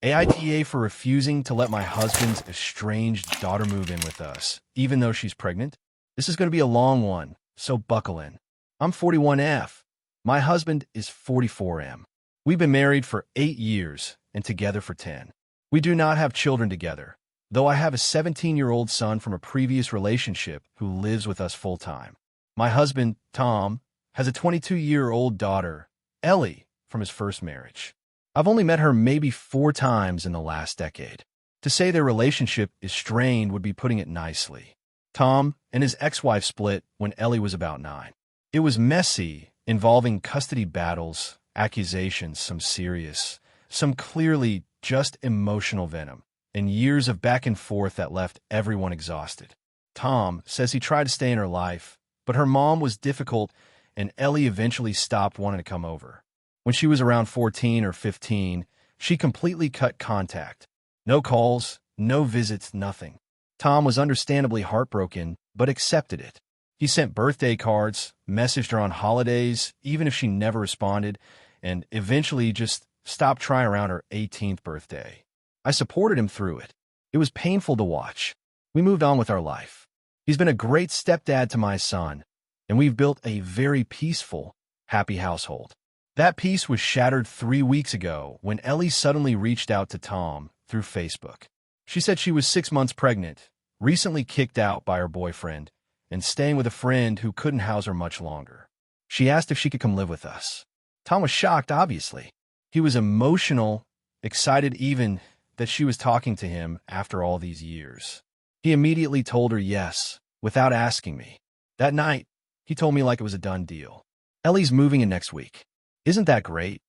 AITA for refusing to let my husband's estranged daughter move in with us, even though she's pregnant. This is going to be a long one, so buckle in. I'm 41F. My husband is 44M. We've been married for 8 years and together for 10. We do not have children together, though I have a 17-year-old son from a previous relationship who lives with us full-time. My husband, Tom, has a 22-year-old daughter, Ellie, from his first marriage. I've only met her maybe 4 times in the last decade. To say their relationship is strained would be putting it nicely. Tom and his ex-wife split when Ellie was about 9. It was messy, involving custody battles, accusations, some serious, some clearly just emotional venom, and years of back and forth that left everyone exhausted. Tom says he tried to stay in her life, but her mom was difficult, and Ellie eventually stopped wanting to come over. When she was around 14 or 15, she completely cut contact. No calls, no visits, nothing. Tom was understandably heartbroken, but accepted it. He sent birthday cards, messaged her on holidays, even if she never responded, and eventually just stopped trying around her 18th birthday. I supported him through it. It was painful to watch. We moved on with our life. He's been a great stepdad to my son, and we've built a very peaceful, happy household. That peace was shattered 3 weeks ago when Ellie suddenly reached out to Tom through Facebook. She said she was 6 months pregnant, recently kicked out by her boyfriend, and staying with a friend who couldn't house her much longer. She asked if she could come live with us. Tom was shocked, obviously. He was emotional, excited even that she was talking to him after all these years. He immediately told her yes, without asking me. That night, he told me like it was a done deal. Ellie's moving in next week. Isn't that great?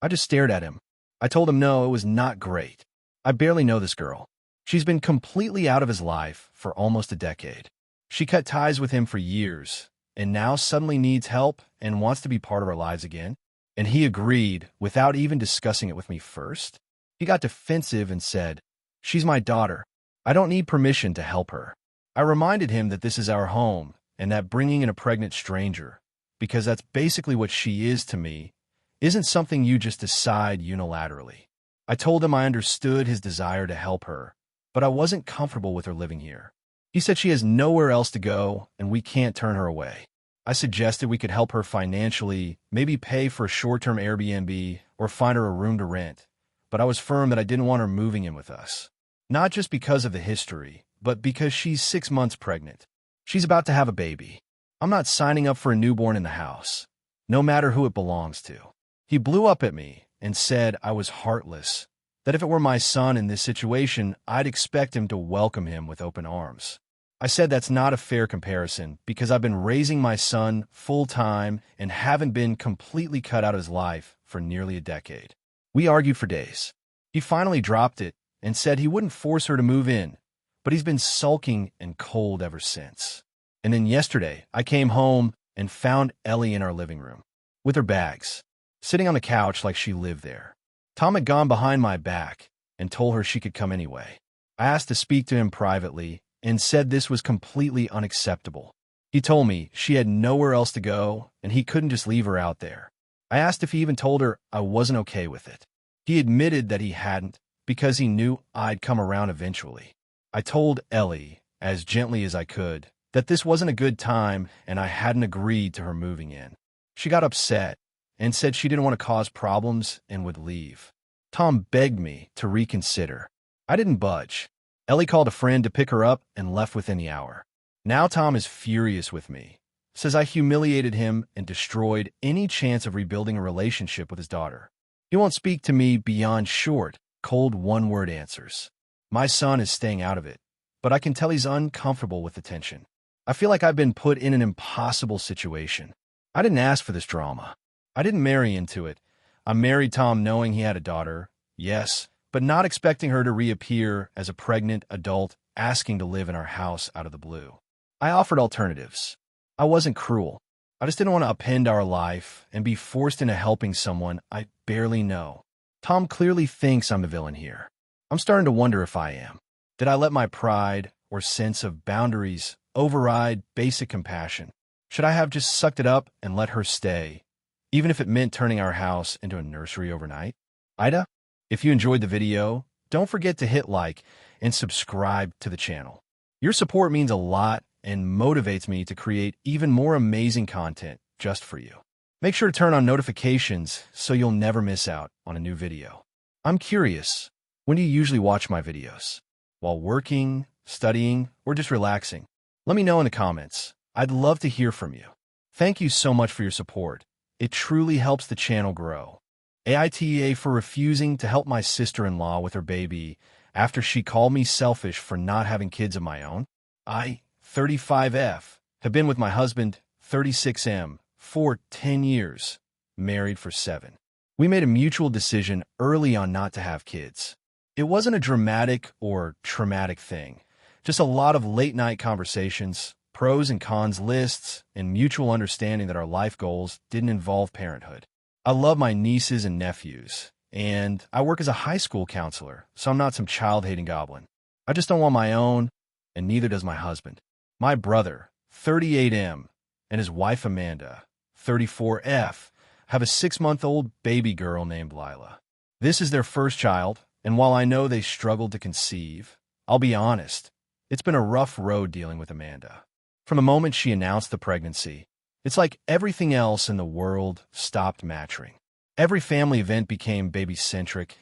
I just stared at him. I told him no, it was not great. I barely know this girl. She's been completely out of his life for almost a decade. She cut ties with him for years, and now suddenly needs help and wants to be part of our lives again. And he agreed without even discussing it with me first. He got defensive and said, "She's my daughter. I don't need permission to help her." I reminded him that this is our home and that bringing in a pregnant stranger, because that's basically what she is to me, isn't something you just decide unilaterally. I told him I understood his desire to help her, but I wasn't comfortable with her living here. He said she has nowhere else to go and we can't turn her away. I suggested we could help her financially, maybe pay for a short-term Airbnb or find her a room to rent, but I was firm that I didn't want her moving in with us. Not just because of the history, but because she's 6 months pregnant. She's about to have a baby. I'm not signing up for a newborn in the house, no matter who it belongs to. He blew up at me and said I was heartless, that if it were my son in this situation, I'd expect him to welcome him with open arms. I said that's not a fair comparison because I've been raising my son full-time and haven't been completely cut out of his life for nearly a decade. We argued for days. He finally dropped it and said he wouldn't force her to move in, but he's been sulking and cold ever since. And then yesterday, I came home and found Ellie in our living room, with her bags, sitting on the couch like she lived there. Tom had gone behind my back and told her she could come anyway. I asked to speak to him privately and said this was completely unacceptable. He told me she had nowhere else to go and he couldn't just leave her out there. I asked if he even told her I wasn't okay with it. He admitted that he hadn't because he knew I'd come around eventually. I told Ellie, as gently as I could, that this wasn't a good time and I hadn't agreed to her moving in. She got upset and said she didn't want to cause problems and would leave. Tom begged me to reconsider. I didn't budge. Ellie called a friend to pick her up and left within the hour. Now Tom is furious with me, says I humiliated him and destroyed any chance of rebuilding a relationship with his daughter. He won't speak to me beyond short, cold one-word answers. My son is staying out of it, but I can tell he's uncomfortable with the tension. I feel like I've been put in an impossible situation. I didn't ask for this drama. I didn't marry into it. I married Tom knowing he had a daughter, yes, but not expecting her to reappear as a pregnant adult asking to live in our house out of the blue. I offered alternatives. I wasn't cruel. I just didn't want to upend our life and be forced into helping someone I barely know. Tom clearly thinks I'm the villain here. I'm starting to wonder if I am. Did I let my pride or sense of boundaries override basic compassion? Should I have just sucked it up and let her stay, even if it meant turning our house into a nursery overnight? Ida? If you enjoyed the video, don't forget to hit like and subscribe to the channel. Your support means a lot and motivates me to create even more amazing content just for you. Make sure to turn on notifications so you'll never miss out on a new video. I'm curious, when do you usually watch my videos? While working, studying, or just relaxing? Let me know in the comments. I'd love to hear from you. Thank you so much for your support. It truly helps the channel grow. AITA for refusing to help my sister-in-law with her baby after she called me selfish for not having kids of my own. I, 35F, have been with my husband, 36M, for 10 years, married for 7. We made a mutual decision early on not to have kids. It wasn't a dramatic or traumatic thing, just a lot of late-night conversations, pros and cons lists, and mutual understanding that our life goals didn't involve parenthood. I love my nieces and nephews, and I work as a high school counselor, so I'm not some child-hating goblin. I just don't want my own, and neither does my husband. My brother, 38M, and his wife Amanda, 34F, have a 6-month-old baby girl named Lila. This is their first child, and while I know they struggled to conceive, I'll be honest, it's been a rough road dealing with Amanda. From the moment she announced the pregnancy, it's like everything else in the world stopped matching. Every family event became baby-centric,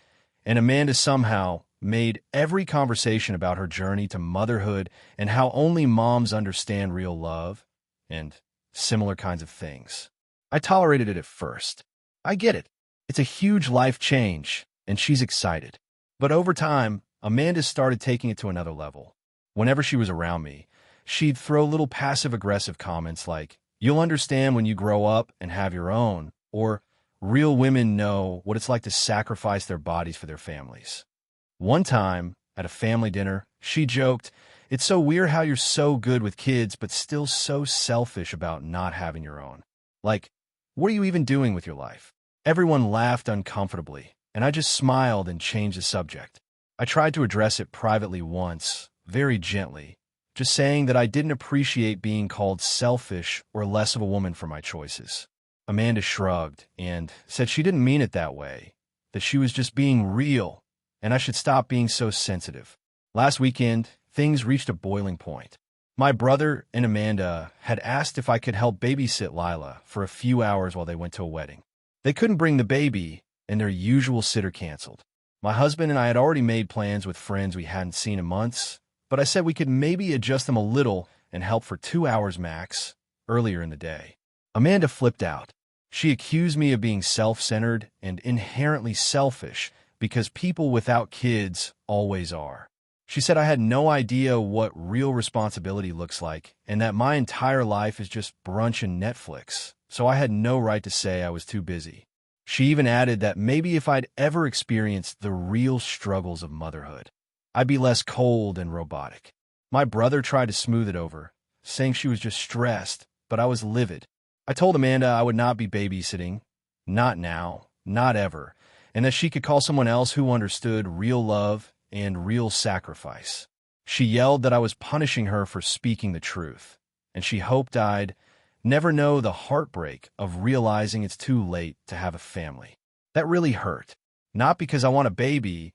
and Amanda somehow made every conversation about her journey to motherhood and how only moms understand real love and similar kinds of things. I tolerated it at first. I get it. It's a huge life change, and she's excited. But over time, Amanda started taking it to another level. Whenever she was around me, she'd throw little passive-aggressive comments like, "You'll understand when you grow up and have your own," or "Real women know what it's like to sacrifice their bodies for their families." One time, at a family dinner, she joked, "It's so weird how you're so good with kids but still so selfish about not having your own. Like, what are you even doing with your life?" Everyone laughed uncomfortably, and I just smiled and changed the subject. I tried to address it privately once, very gently, just saying that I didn't appreciate being called selfish or less of a woman for my choices. Amanda shrugged and said she didn't mean it that way, that she was just being real, and I should stop being so sensitive. Last weekend, things reached a boiling point. My brother and Amanda had asked if I could help babysit Lila for a few hours while they went to a wedding. They couldn't bring the baby, and their usual sitter canceled. My husband and I had already made plans with friends we hadn't seen in months, but I said we could maybe adjust them a little and help for 2 hours max earlier in the day. Amanda flipped out. She accused me of being self-centered and inherently selfish because people without kids always are. She said I had no idea what real responsibility looks like and that my entire life is just brunch and Netflix, so I had no right to say I was too busy. She even added that maybe if I'd ever experienced the real struggles of motherhood, I'd be less cold and robotic. My brother tried to smooth it over, saying she was just stressed, but I was livid. I told Amanda I would not be babysitting, not now, not ever, and that she could call someone else who understood real love and real sacrifice. She yelled that I was punishing her for speaking the truth, and she hoped I'd never know the heartbreak of realizing it's too late to have a family. That really hurt, not because I want a baby,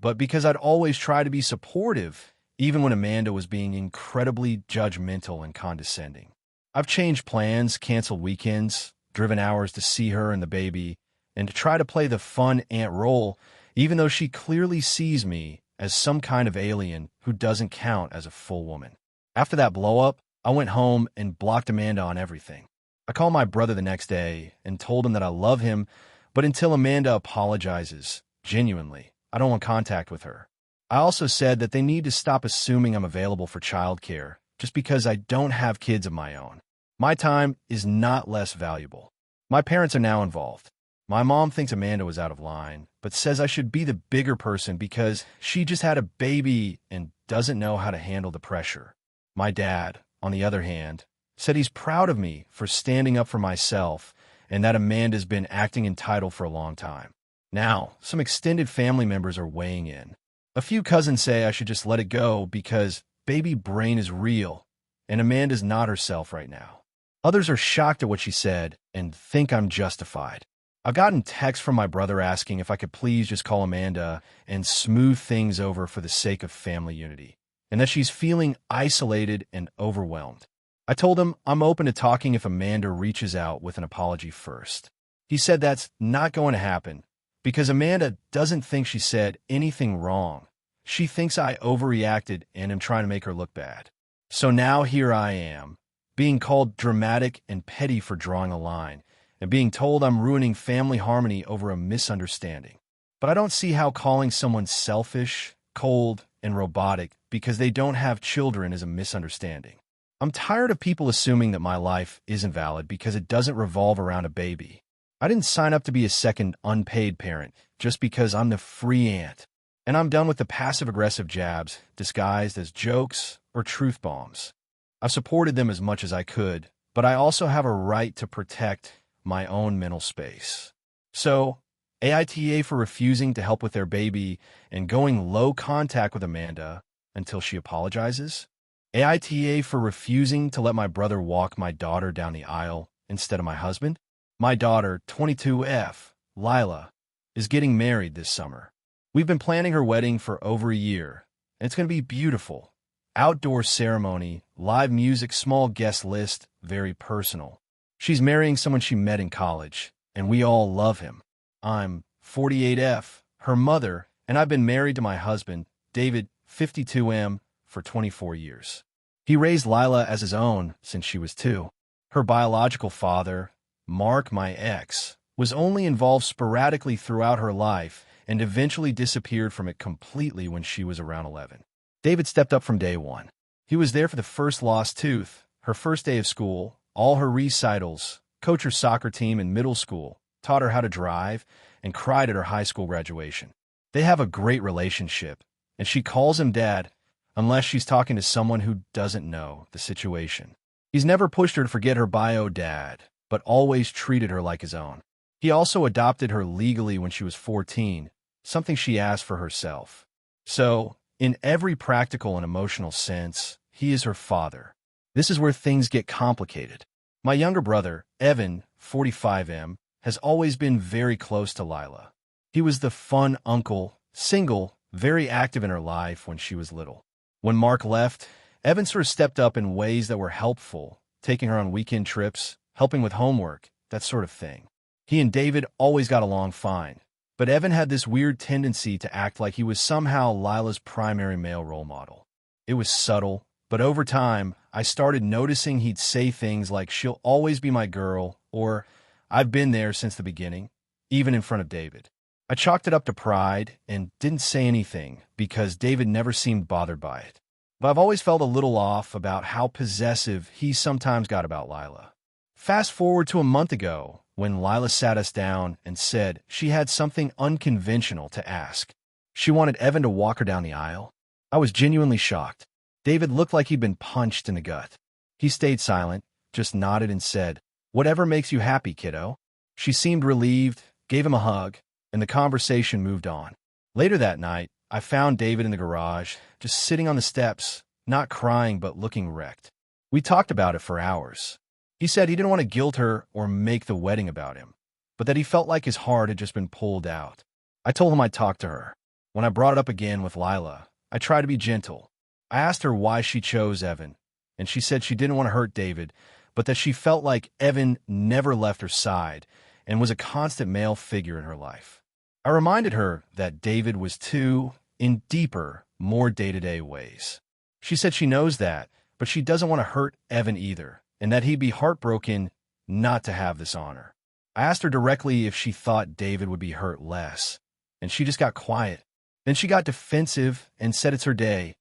but because I'd always try to be supportive, even when Amanda was being incredibly judgmental and condescending. I've changed plans, canceled weekends, driven hours to see her and the baby, and to try to play the fun aunt role, even though she clearly sees me as some kind of alien who doesn't count as a full woman. After that blow-up, I went home and blocked Amanda on everything. I called my brother the next day and told him that I love him, but until Amanda apologizes, genuinely, I don't want contact with her. I also said that they need to stop assuming I'm available for childcare just because I don't have kids of my own. My time is not less valuable. My parents are now involved. My mom thinks Amanda was out of line, but says I should be the bigger person because she just had a baby and doesn't know how to handle the pressure. My dad, on the other hand, said he's proud of me for standing up for myself and that Amanda's been acting entitled for a long time. Now, some extended family members are weighing in. A few cousins say I should just let it go because baby brain is real and Amanda's not herself right now. Others are shocked at what she said and think I'm justified. I've gotten texts from my brother asking if I could please just call Amanda and smooth things over for the sake of family unity, and that she's feeling isolated and overwhelmed. I told him I'm open to talking if Amanda reaches out with an apology first. He said that's not going to happen because Amanda doesn't think she said anything wrong. She thinks I overreacted and am trying to make her look bad. So now here I am, being called dramatic and petty for drawing a line, and being told I'm ruining family harmony over a misunderstanding. But I don't see how calling someone selfish, cold, and robotic because they don't have children is a misunderstanding. I'm tired of people assuming that my life isn't valid because it doesn't revolve around a baby. I didn't sign up to be a second unpaid parent just because I'm the free aunt. And I'm done with the passive-aggressive jabs disguised as jokes or truth bombs. I've supported them as much as I could, but I also have a right to protect my own mental space. So, AITA for refusing to help with their baby and going low contact with Amanda until she apologizes. AITA for refusing to let my brother walk my daughter down the aisle instead of my husband. My daughter, 22F, Lila, is getting married this summer. We've been planning her wedding for over a year, and it's going to be beautiful. Outdoor ceremony, live music, small guest list, very personal. She's marrying someone she met in college, and we all love him. I'm 48F, her mother, and I've been married to my husband, David, 52M, for 24 years. He raised Lila as his own since she was 2. Her biological father, Mark, my ex, was only involved sporadically throughout her life and eventually disappeared from it completely when she was around 11. David stepped up from day one. He was there for the first lost tooth, her first day of school, all her recitals, coached her soccer team in middle school, taught her how to drive, and cried at her high school graduation. They have a great relationship, and she calls him dad unless she's talking to someone who doesn't know the situation. He's never pushed her to forget her bio dad, but always treated her like his own. He also adopted her legally when she was 14, something she asked for herself. So, in every practical and emotional sense, he is her father. This is where things get complicated. My younger brother, Evan, 45M, has always been very close to Lila. He was the fun uncle, single, very active in her life when she was little. When Mark left, Evan sort of stepped up in ways that were helpful, taking her on weekend trips, helping with homework, that sort of thing. He and David always got along fine, but Evan had this weird tendency to act like he was somehow Lila's primary male role model. It was subtle, but over time, I started noticing he'd say things like, "She'll always be my girl," or "I've been there since the beginning," even in front of David. I chalked it up to pride and didn't say anything because David never seemed bothered by it. But I've always felt a little off about how possessive he sometimes got about Lila. Fast forward to a month ago, when Lila sat us down and said she had something unconventional to ask. She wanted Evan to walk her down the aisle. I was genuinely shocked. David looked like he'd been punched in the gut. He stayed silent, just nodded and said, "Whatever makes you happy, kiddo." She seemed relieved, gave him a hug, and the conversation moved on. Later that night, I found David in the garage, just sitting on the steps, not crying but looking wrecked. We talked about it for hours. He said he didn't want to guilt her or make the wedding about him, but that he felt like his heart had just been pulled out. I told him I'd talk to her. When I brought it up again with Lila, I tried to be gentle. I asked her why she chose Evan, and she said she didn't want to hurt David, but that she felt like Evan never left her side and was a constant male figure in her life. I reminded her that David was too, in deeper, more day-to-day ways. She said she knows that, but she doesn't want to hurt Evan either, and that he'd be heartbroken not to have this honor. I asked her directly if she thought David would be hurt less, and she just got quiet. Then she got defensive and said it's her day,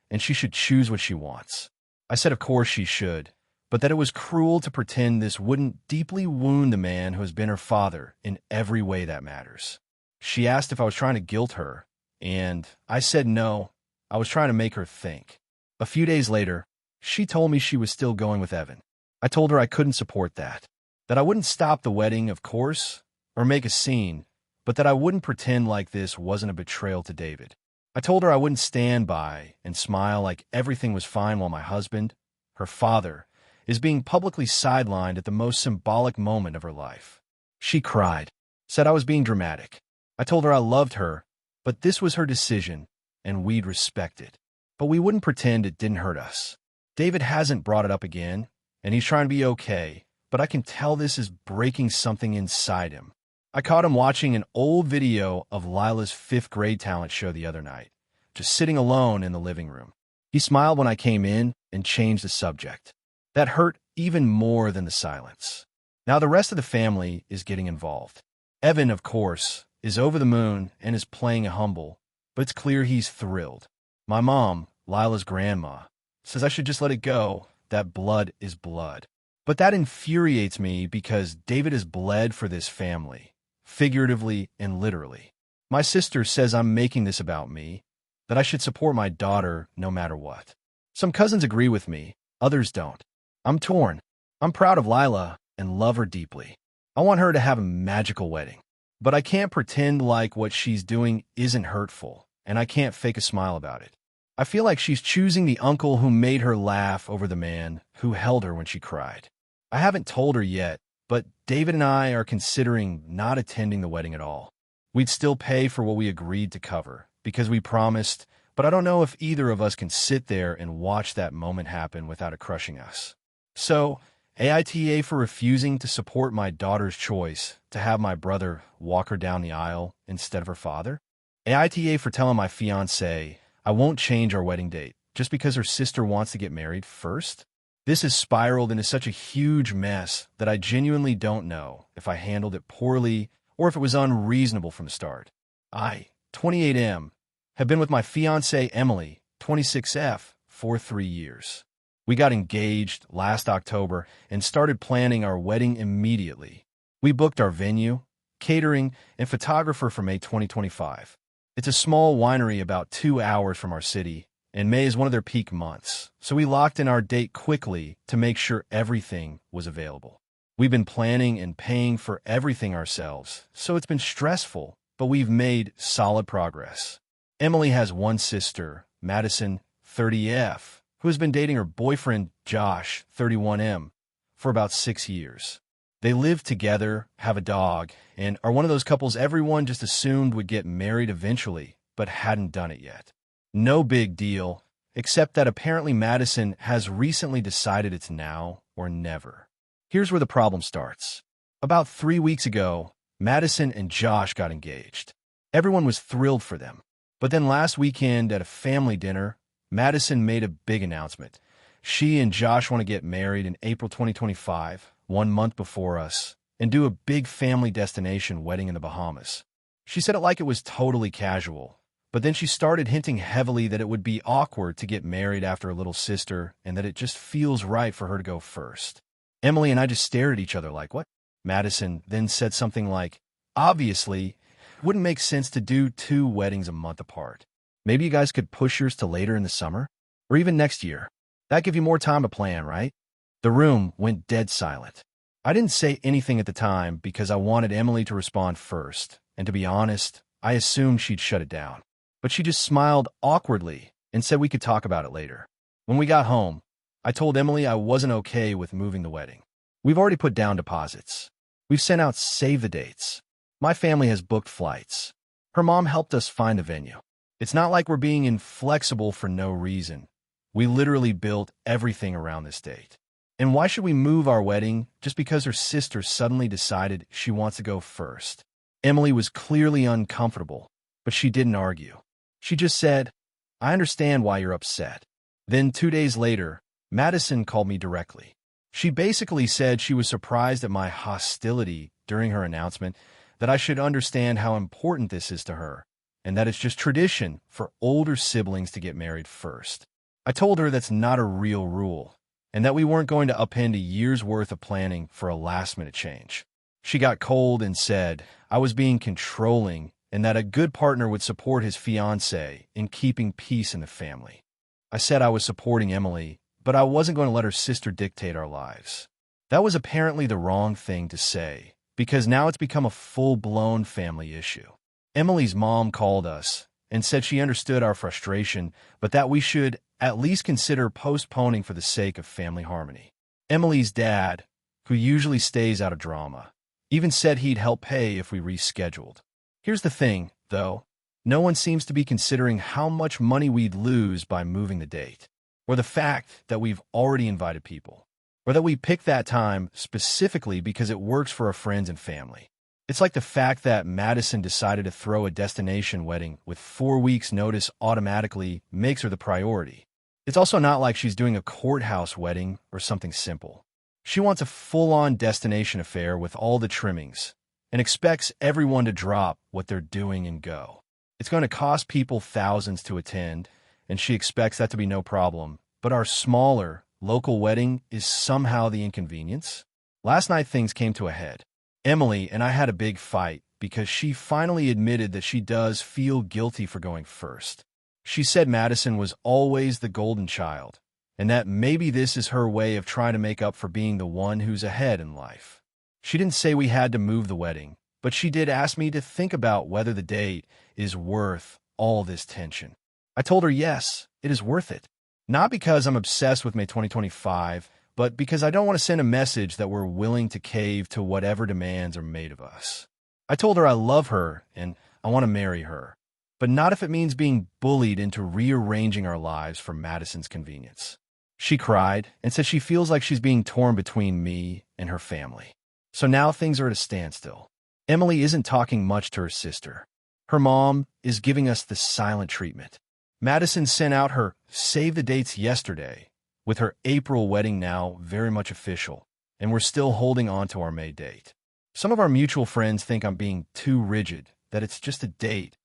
and she should choose what she wants. I said of course she should, but that it was cruel to pretend this wouldn't deeply wound the man who has been her father in every way that matters. She asked if I was trying to guilt her, and I said no, I was trying to make her think. A few days later, she told me she was still going with Evan. I told her I couldn't support that I wouldn't stop the wedding, of course, or make a scene, but that I wouldn't pretend like this wasn't a betrayal to David. I told her I wouldn't stand by and smile like everything was fine while my husband, her father, is being publicly sidelined at the most symbolic moment of her life. She cried. said I was being dramatic. I told her I loved her, but this was her decision, and we'd respect it. But we wouldn't pretend it didn't hurt us. David hasn't brought it up again, and he's trying to be okay, but I can tell this is breaking something inside him. I caught him watching an old video of Lila's 5th grade talent show the other night, just sitting alone in the living room. He smiled when I came in and changed the subject. That hurt even more than the silence. Now the rest of the family is getting involved. Evan, of course, is over the moon and is playing a humble, but it's clear he's thrilled. My mom, Lila's grandma, says I should just let it go, that blood is blood. But that infuriates me because David has bled for this family, figuratively and literally. My sister says I'm making this about me, that I should support my daughter no matter what. Some cousins agree with me, others don't. I'm torn. I'm proud of Lila and love her deeply. I want her to have a magical wedding. But I can't pretend like what she's doing isn't hurtful, and I can't fake a smile about it. I feel like she's choosing the uncle who made her laugh over the man who held her when she cried. I haven't told her yet, but David and I are considering not attending the wedding at all. We'd still pay for what we agreed to cover, because we promised, but I don't know if either of us can sit there and watch that moment happen without it crushing us. So, AITA for refusing to support my daughter's choice to have my brother walk her down the aisle instead of her father. AITA for telling my fiancée I won't change our wedding date just because her sister wants to get married first. This has spiraled into such a huge mess that I genuinely don't know if I handled it poorly or if it was unreasonable from the start. I, 28M, have been with my fiancée Emily, 26F, for 3 years. We got engaged last October and started planning our wedding immediately. We booked our venue, catering, and photographer for May 2025. It's a small winery about 2 hours from our city, and May is one of their peak months, so we locked in our date quickly to make sure everything was available. We've been planning and paying for everything ourselves, so it's been stressful, but we've made solid progress. Emily has one sister, Madison, 30F, who has been dating her boyfriend, Josh, 31M, for about 6 years. They live together, have a dog, and are one of those couples everyone just assumed would get married eventually, but hadn't done it yet. No big deal, except that apparently Madison has recently decided it's now or never. Here's where the problem starts. About 3 weeks ago, Madison and Josh got engaged. Everyone was thrilled for them. But then last weekend at a family dinner, Madison made a big announcement. She and Josh want to get married in April 2025, 1 month before us, and do a big family destination wedding in the Bahamas. She said it like it was totally casual, but then she started hinting heavily that it would be awkward to get married after a little sister and that it just feels right for her to go first. Emily and I just stared at each other like, what? Madison then said something like, obviously, it wouldn't make sense to do 2 weddings a month apart. Maybe you guys could push yours to later in the summer, or even next year. That'd give you more time to plan, right? The room went dead silent. I didn't say anything at the time because I wanted Emily to respond first, and to be honest, I assumed she'd shut it down. But she just smiled awkwardly and said we could talk about it later. When we got home, I told Emily I wasn't okay with moving the wedding. We've already put down deposits. We've sent out save the dates. My family has booked flights. Her mom helped us find a venue. It's not like we're being inflexible for no reason. We literally built everything around this date. And why should we move our wedding just because her sister suddenly decided she wants to go first? Emily was clearly uncomfortable, but she didn't argue. She just said, I understand why you're upset. Then 2 days later, Madison called me directly. She basically said she was surprised at my hostility during her announcement, that I should understand how important this is to her, and that it's just tradition for older siblings to get married first. I told her that's not a real rule, and that we weren't going to upend a year's worth of planning for a last-minute change. She got cold and said I was being controlling and that a good partner would support his fiancée in keeping peace in the family. I said I was supporting Emily, but I wasn't going to let her sister dictate our lives. That was apparently the wrong thing to say, because now it's become a full-blown family issue. Emily's mom called us and said she understood our frustration, but that we should at least consider postponing for the sake of family harmony. Emily's dad, who usually stays out of drama, Even said he'd help pay if we rescheduled. Here's the thing, though. No one seems to be considering how much money we'd lose by moving the date, or the fact that we've already invited people, or that we picked that time specifically because it works for our friends and family. It's like the fact that Madison decided to throw a destination wedding with 4 weeks' notice automatically makes her the priority. It's also not like she's doing a courthouse wedding or something simple. She wants a full-on destination affair with all the trimmings and expects everyone to drop what they're doing and go. It's going to cost people thousands to attend, and she expects that to be no problem. But our smaller, local wedding is somehow the inconvenience. Last night things came to a head. Emily and I had a big fight because she finally admitted that she does feel guilty for going first. She said Madison was always the golden child, and that maybe this is her way of trying to make up for being the one who's ahead in life. She didn't say we had to move the wedding, but she did ask me to think about whether the date is worth all this tension. I told her yes, it is worth it. Not because I'm obsessed with May 2025, but because I don't want to send a message that we're willing to cave to whatever demands are made of us. I told her I love her and I want to marry her, but not if it means being bullied into rearranging our lives for Madison's convenience. She cried and said she feels like she's being torn between me and her family. So now things are at a standstill. Emily isn't talking much to her sister. Her mom is giving us the silent treatment. Madison sent out her save the dates yesterday, with her April wedding now very much official, and we're still holding on to our May date. Some of our mutual friends think I'm being too rigid, that it's just a date,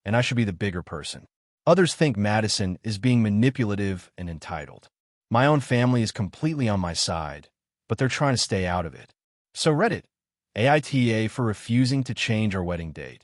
and I should be the bigger person. Others think Madison is being manipulative and entitled. My own family is completely on my side, but they're trying to stay out of it. So Reddit, AITA for refusing to change our wedding date,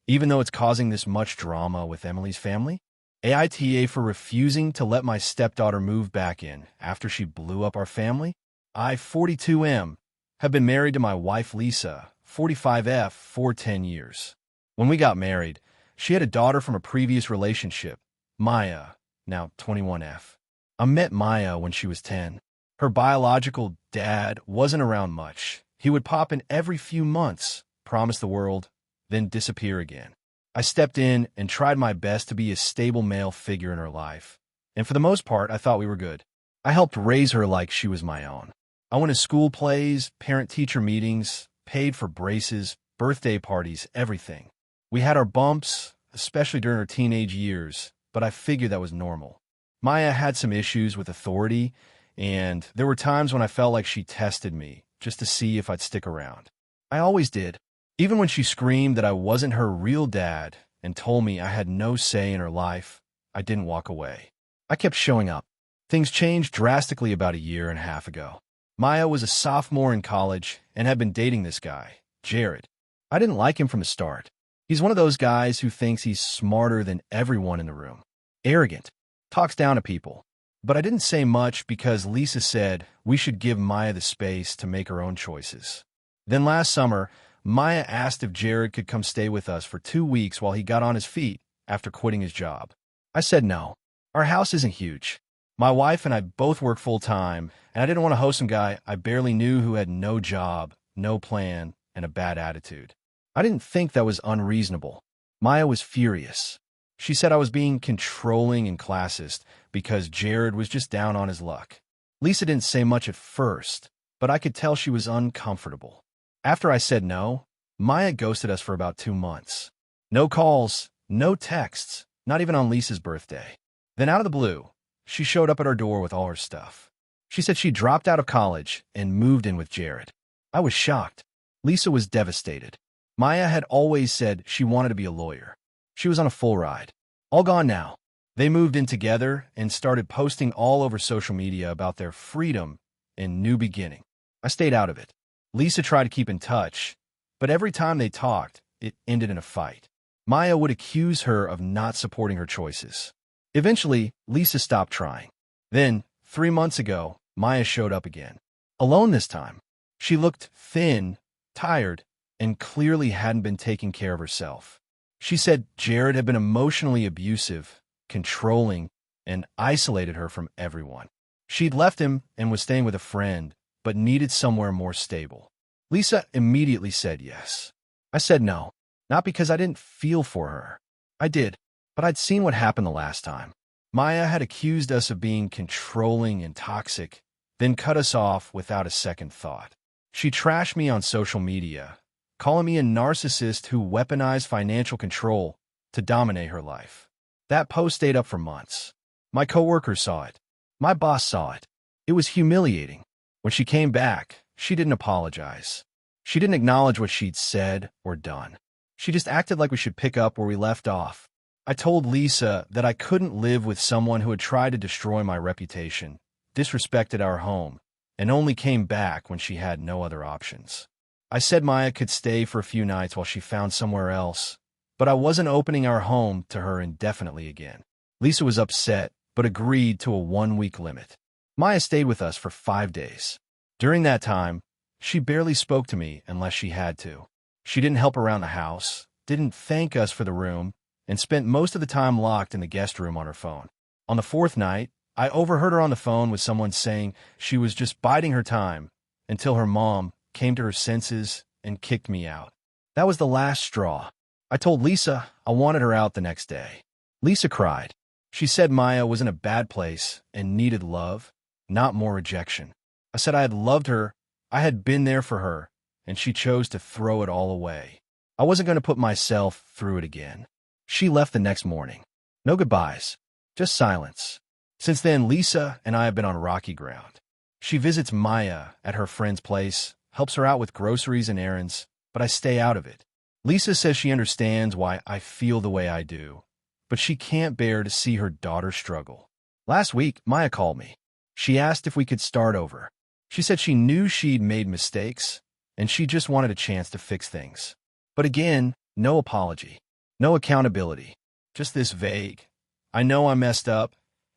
even though it's causing this much drama with Emily's family. AITA for refusing to let my stepdaughter move back in after she blew up our family. I, 42M, have been married to my wife Lisa, 45F, for 10 years. When we got married, she had a daughter from a previous relationship, Maya, now 21F. I met Maya when she was 10. Her biological dad wasn't around much. He would pop in every few months, promise the world, then disappear again. I stepped in and tried my best to be a stable male figure in her life, and for the most part, I thought we were good. I helped raise her like she was my own. I went to school plays, parent-teacher meetings, paid for braces, birthday parties, everything. We had our bumps, especially during her teenage years, but I figured that was normal. Maya had some issues with authority, and there were times when I felt like she tested me just to see if I'd stick around. I always did. Even when she screamed that I wasn't her real dad and told me I had no say in her life, I didn't walk away. I kept showing up. Things changed drastically about a year and a half ago. Maya was a sophomore in college and had been dating this guy, Jared. I didn't like him from the start. He's one of those guys who thinks he's smarter than everyone in the room. Arrogant. Talks down to people. But I didn't say much because Lisa said we should give Maya the space to make her own choices. Then last summer, Maya asked if Jared could come stay with us for 2 weeks while he got on his feet after quitting his job. I said no. Our house isn't huge. My wife and I both work full-time, and I didn't want to host some guy I barely knew who had no job, no plan, and a bad attitude. I didn't think that was unreasonable. Maya was furious. She said I was being controlling and classist because Jared was just down on his luck. Lisa didn't say much at first, but I could tell she was uncomfortable. After I said no, Maya ghosted us for about 2 months. No calls, no texts, not even on Lisa's birthday. Then out of the blue, she showed up at our door with all her stuff. She said she dropped out of college and moved in with Jared. I was shocked. Lisa was devastated. Maya had always said she wanted to be a lawyer. She was on a full ride. All gone now. They moved in together and started posting all over social media about their freedom and new beginning. I stayed out of it. Lisa tried to keep in touch, but every time they talked, it ended in a fight. Maya would accuse her of not supporting her choices. Eventually, Lisa stopped trying. Then, 3 months ago, Maya showed up again. Alone this time. She looked thin, tired, and clearly hadn't been taking care of herself. She said Jared had been emotionally abusive, controlling, and isolated her from everyone. She'd left him and was staying with a friend, but needed somewhere more stable. Lisa immediately said yes. I said no, not because I didn't feel for her. I did, but I'd seen what happened the last time. Maya had accused us of being controlling and toxic, then cut us off without a second thought. She trashed me on social media, calling me a narcissist who weaponized financial control to dominate her life. That post stayed up for months. My coworkers saw it. My boss saw it. It was humiliating. When she came back, she didn't apologize. She didn't acknowledge what she'd said or done. She just acted like we should pick up where we left off. I told Lisa that I couldn't live with someone who had tried to destroy my reputation, disrespected our home, and only came back when she had no other options. I said Maya could stay for a few nights while she found somewhere else, but I wasn't opening our home to her indefinitely again. Lisa was upset, but agreed to a 1-week limit. Maya stayed with us for 5 days. During that time, she barely spoke to me unless she had to. She didn't help around the house, didn't thank us for the room, and spent most of the time locked in the guest room on her phone. On the 4th night, I overheard her on the phone with someone saying she was just biding her time until her mom came to her senses and kicked me out. That was the last straw. I told Lisa I wanted her out the next day. Lisa cried. She said Maya was in a bad place and needed love, not more rejection. I said I had loved her, I had been there for her, and she chose to throw it all away. I wasn't going to put myself through it again. She left the next morning. No goodbyes, just silence. Since then, Lisa and I have been on rocky ground. She visits Maya at her friend's place, helps her out with groceries and errands, but I stay out of it. Lisa says she understands why I feel the way I do, but she can't bear to see her daughter struggle. Last week, Maya called me. She asked if we could start over. She said she knew she'd made mistakes, and she just wanted a chance to fix things. But again, no apology, no accountability, just this vague, I know I messed up,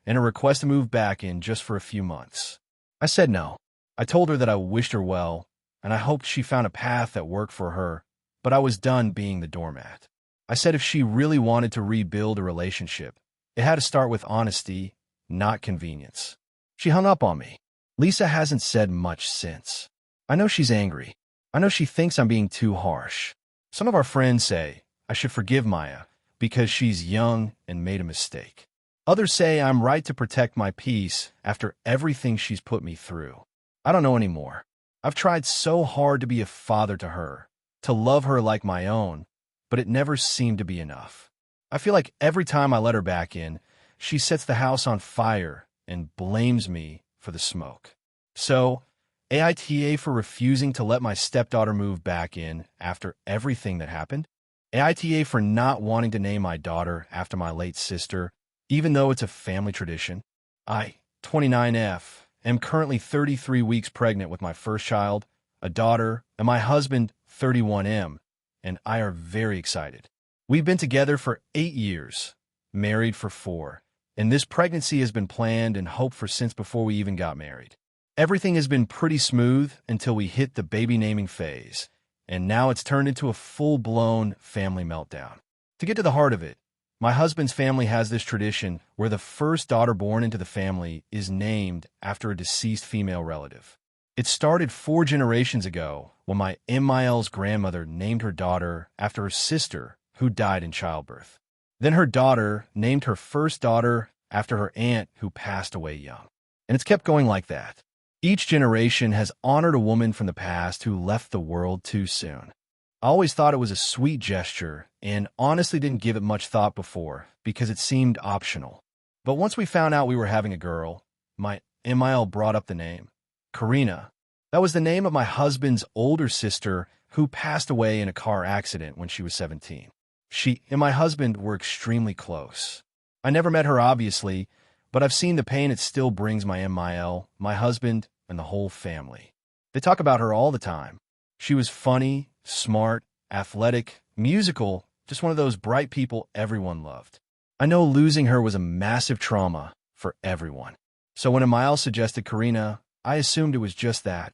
and a request to move back in just for a few months. I said no. I told her that I wished her well, and I hoped she found a path that worked for her, but I was done being the doormat. I said if she really wanted to rebuild a relationship, it had to start with honesty, not convenience. She hung up on me. Lisa hasn't said much since. I know she's angry. I know she thinks I'm being too harsh. Some of our friends say I should forgive Maya because she's young and made a mistake. Others say I'm right to protect my peace after everything she's put me through. I don't know anymore. I've tried so hard to be a father to her, to love her like my own, but it never seemed to be enough. I feel like every time I let her back in, she sets the house on fire and blames me for the smoke. So, AITA for refusing to let my stepdaughter move back in after everything that happened. AITA for not wanting to name my daughter after my late sister, even though it's a family tradition. I, 29F, am currently 33 weeks pregnant with my first child, a daughter, and my husband, 31M, and I are very excited. We've been together for 8 years, married for 4, and this pregnancy has been planned and hoped for since before we even got married. Everything has been pretty smooth until we hit the baby naming phase, and now it's turned into a full-blown family meltdown. To get to the heart of it, my husband's family has this tradition where the first daughter born into the family is named after a deceased female relative. It started 4 generations ago when my MIL's grandmother named her daughter after her sister who died in childbirth. Then her daughter named her first daughter after her aunt who passed away young. And it's kept going like that. Each generation has honored a woman from the past who left the world too soon. I always thought it was a sweet gesture and honestly didn't give it much thought before because it seemed optional. But once we found out we were having a girl, my MIL brought up the name. Karina. That was the name of my husband's older sister who passed away in a car accident when she was 17. She and my husband were extremely close. I never met her, obviously, but I've seen the pain it still brings my MIL, my husband, and the whole family. They talk about her all the time. She was funny, smart, athletic, musical, just one of those bright people everyone loved. I know losing her was a massive trauma for everyone. So when MIL suggested Karina, I assumed it was just that,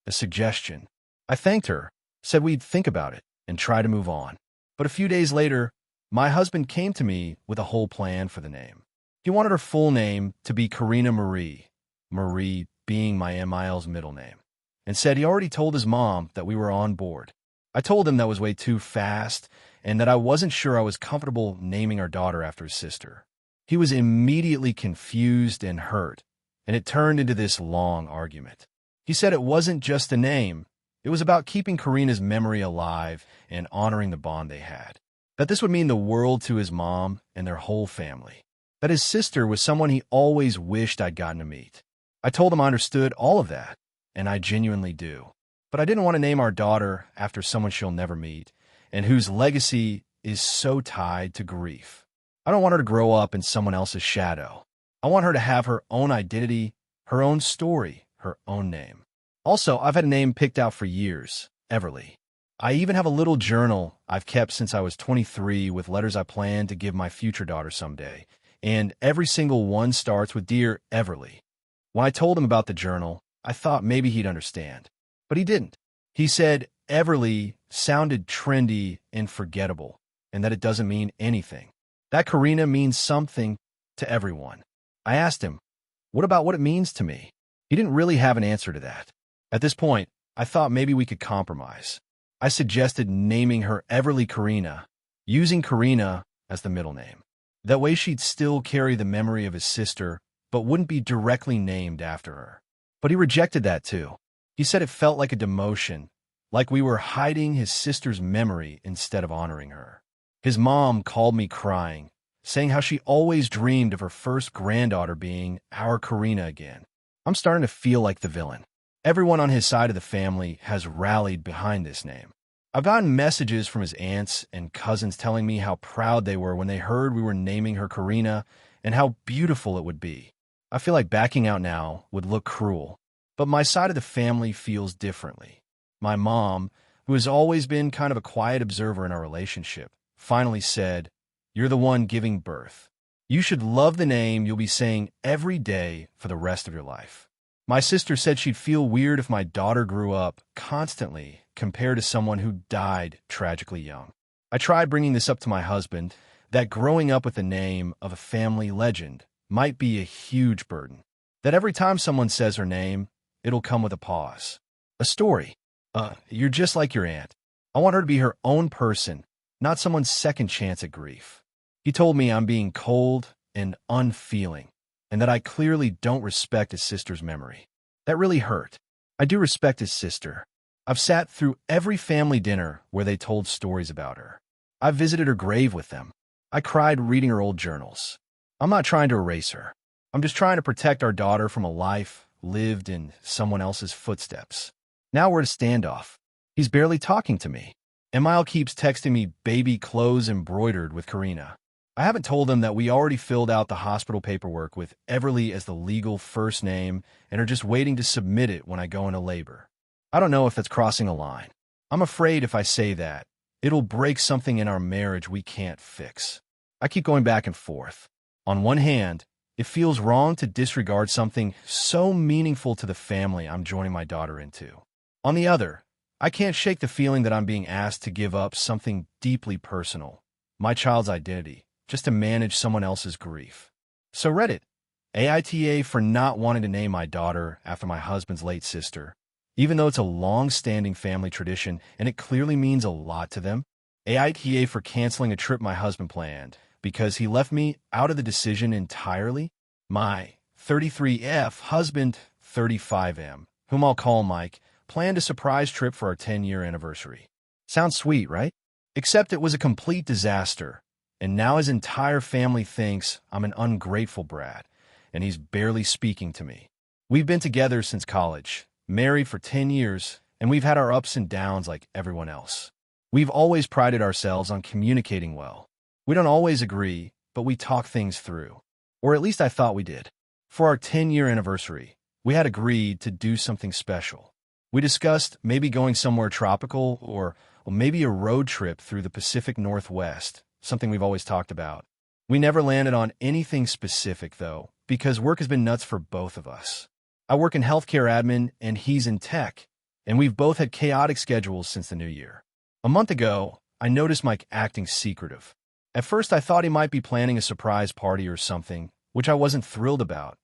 a suggestion. I thanked her, said we'd think about it, and try to move on. But a few days later, my husband came to me with a whole plan for the name. He wanted her full name to be Karina Marie, Marie being my MIL's middle name. and said he already told his mom that we were on board. I told him that was way too fast and that I wasn't sure I was comfortable naming our daughter after his sister. He was immediately confused and hurt, and it turned into this long argument. He said it wasn't just a name. It was about keeping Karina's memory alive and honoring the bond they had. That this would mean the world to his mom and their whole family. That his sister was someone he always wished I'd gotten to meet. I told him I understood all of that, and I genuinely do. But I didn't want to name our daughter after someone she'll never meet, and whose legacy is so tied to grief. I don't want her to grow up in someone else's shadow. I want her to have her own identity, her own story, her own name. Also, I've had a name picked out for years, Everly. I even have a little journal I've kept since I was 23 with letters I plan to give my future daughter someday, and every single one starts with Dear Everly. When I told him about the journal, I thought maybe he'd understand, but he didn't. He said Everly sounded trendy and forgettable, and that it doesn't mean anything. That Karina means something to everyone. I asked him, what about what it means to me? He didn't really have an answer to that. At this point, I thought maybe we could compromise. I suggested naming her Everly Karina, using Karina as the middle name. That way she'd still carry the memory of his sister, but wouldn't be directly named after her. But he rejected that too. He said it felt like a demotion, like we were hiding his sister's memory instead of honoring her. His mom called me crying, saying how she always dreamed of her first granddaughter being our Karina again. I'm starting to feel like the villain. Everyone on his side of the family has rallied behind this name. I've gotten messages from his aunts and cousins telling me how proud they were when they heard we were naming her Karina and how beautiful it would be. I feel like backing out now would look cruel, but my side of the family feels differently. My mom, who has always been kind of a quiet observer in our relationship, finally said, "You're the one giving birth. You should love the name you'll be saying every day for the rest of your life." My sister said she'd feel weird if my daughter grew up constantly compared to someone who died tragically young. I tried bringing this up to my husband, that growing up with the name of a family legend might be a huge burden. That every time someone says her name, it'll come with a pause. A story. You're just like your aunt. I want her to be her own person, not someone's second chance at grief. He told me I'm being cold and unfeeling, and that I clearly don't respect his sister's memory. That really hurt. I do respect his sister. I've sat through every family dinner where they told stories about her. I've visited her grave with them. I cried reading her old journals. I'm not trying to erase her. I'm just trying to protect our daughter from a life lived in someone else's footsteps. Now we're at a standoff. He's barely talking to me. And Mile keeps texting me baby clothes embroidered with Karina. I haven't told him that we already filled out the hospital paperwork with Everly as the legal first name and are just waiting to submit it when I go into labor. I don't know if that's crossing a line. I'm afraid if I say that, it'll break something in our marriage we can't fix. I keep going back and forth. On one hand, it feels wrong to disregard something so meaningful to the family I'm joining my daughter into. On the other, I can't shake the feeling that I'm being asked to give up something deeply personal, my child's identity, just to manage someone else's grief. So Reddit, AITA for not wanting to name my daughter after my husband's late sister, even though it's a long-standing family tradition and it clearly means a lot to them. AITA for canceling a trip my husband planned because he left me out of the decision entirely. My 33F husband, 35M, whom I'll call Mike, planned a surprise trip for our 10-year anniversary. Sounds sweet, right? Except it was a complete disaster. And now his entire family thinks I'm an ungrateful brat, and he's barely speaking to me. We've been together since college, married for 10 years, and we've had our ups and downs like everyone else. We've always prided ourselves on communicating well. We don't always agree, but we talk things through. Or at least I thought we did. For our 10-year anniversary, we had agreed to do something special. We discussed maybe going somewhere tropical or maybe a road trip through the Pacific Northwest, something we've always talked about. We never landed on anything specific, though, because work has been nuts for both of us. I work in healthcare admin, and he's in tech, and we've both had chaotic schedules since the new year. A month ago, I noticed Mike acting secretive. At first, I thought he might be planning a surprise party or something, which I wasn't thrilled about.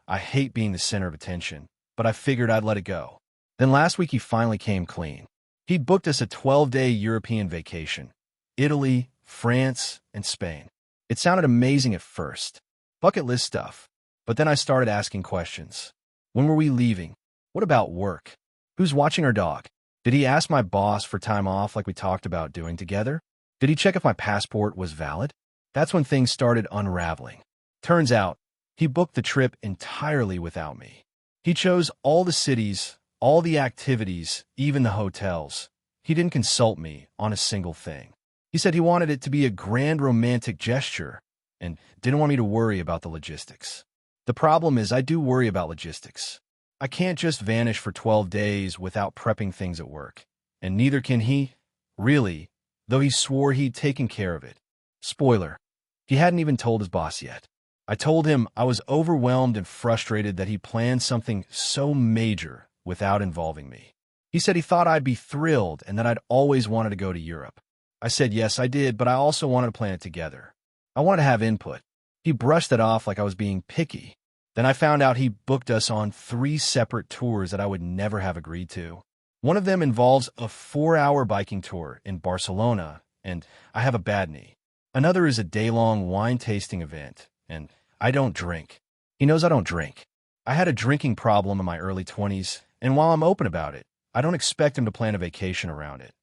I hate being the center of attention, but I figured I'd let it go. Then last week he finally came clean. He booked us a 12-day European vacation. Italy, France, and Spain. It sounded amazing at first. Bucket list stuff. But then I started asking questions. When were we leaving? What about work? Who's watching our dog? Did he ask my boss for time off like we talked about doing together? Did he check if my passport was valid? That's when things started unraveling. Turns out, he booked the trip entirely without me. He chose all the cities, all the activities, even the hotels. He didn't consult me on a single thing. He said he wanted it to be a grand romantic gesture and didn't want me to worry about the logistics. The problem is I do worry about logistics. I can't just vanish for 12 days without prepping things at work. And neither can he, really, though he swore he'd taken care of it. Spoiler, he hadn't even told his boss yet. I told him I was overwhelmed and frustrated that he planned something so major without involving me. He said he thought I'd be thrilled and that I'd always wanted to go to Europe. I said yes, I did, but I also wanted to plan it together. I wanted to have input. He brushed it off like I was being picky. Then I found out he booked us on 3 separate tours that I would never have agreed to. One of them involves a 4-hour biking tour in Barcelona, and I have a bad knee. Another is a day-long wine tasting event, and I don't drink. He knows I don't drink. I had a drinking problem in my early 20s, and while I'm open about it, I don't expect him to plan a vacation around it.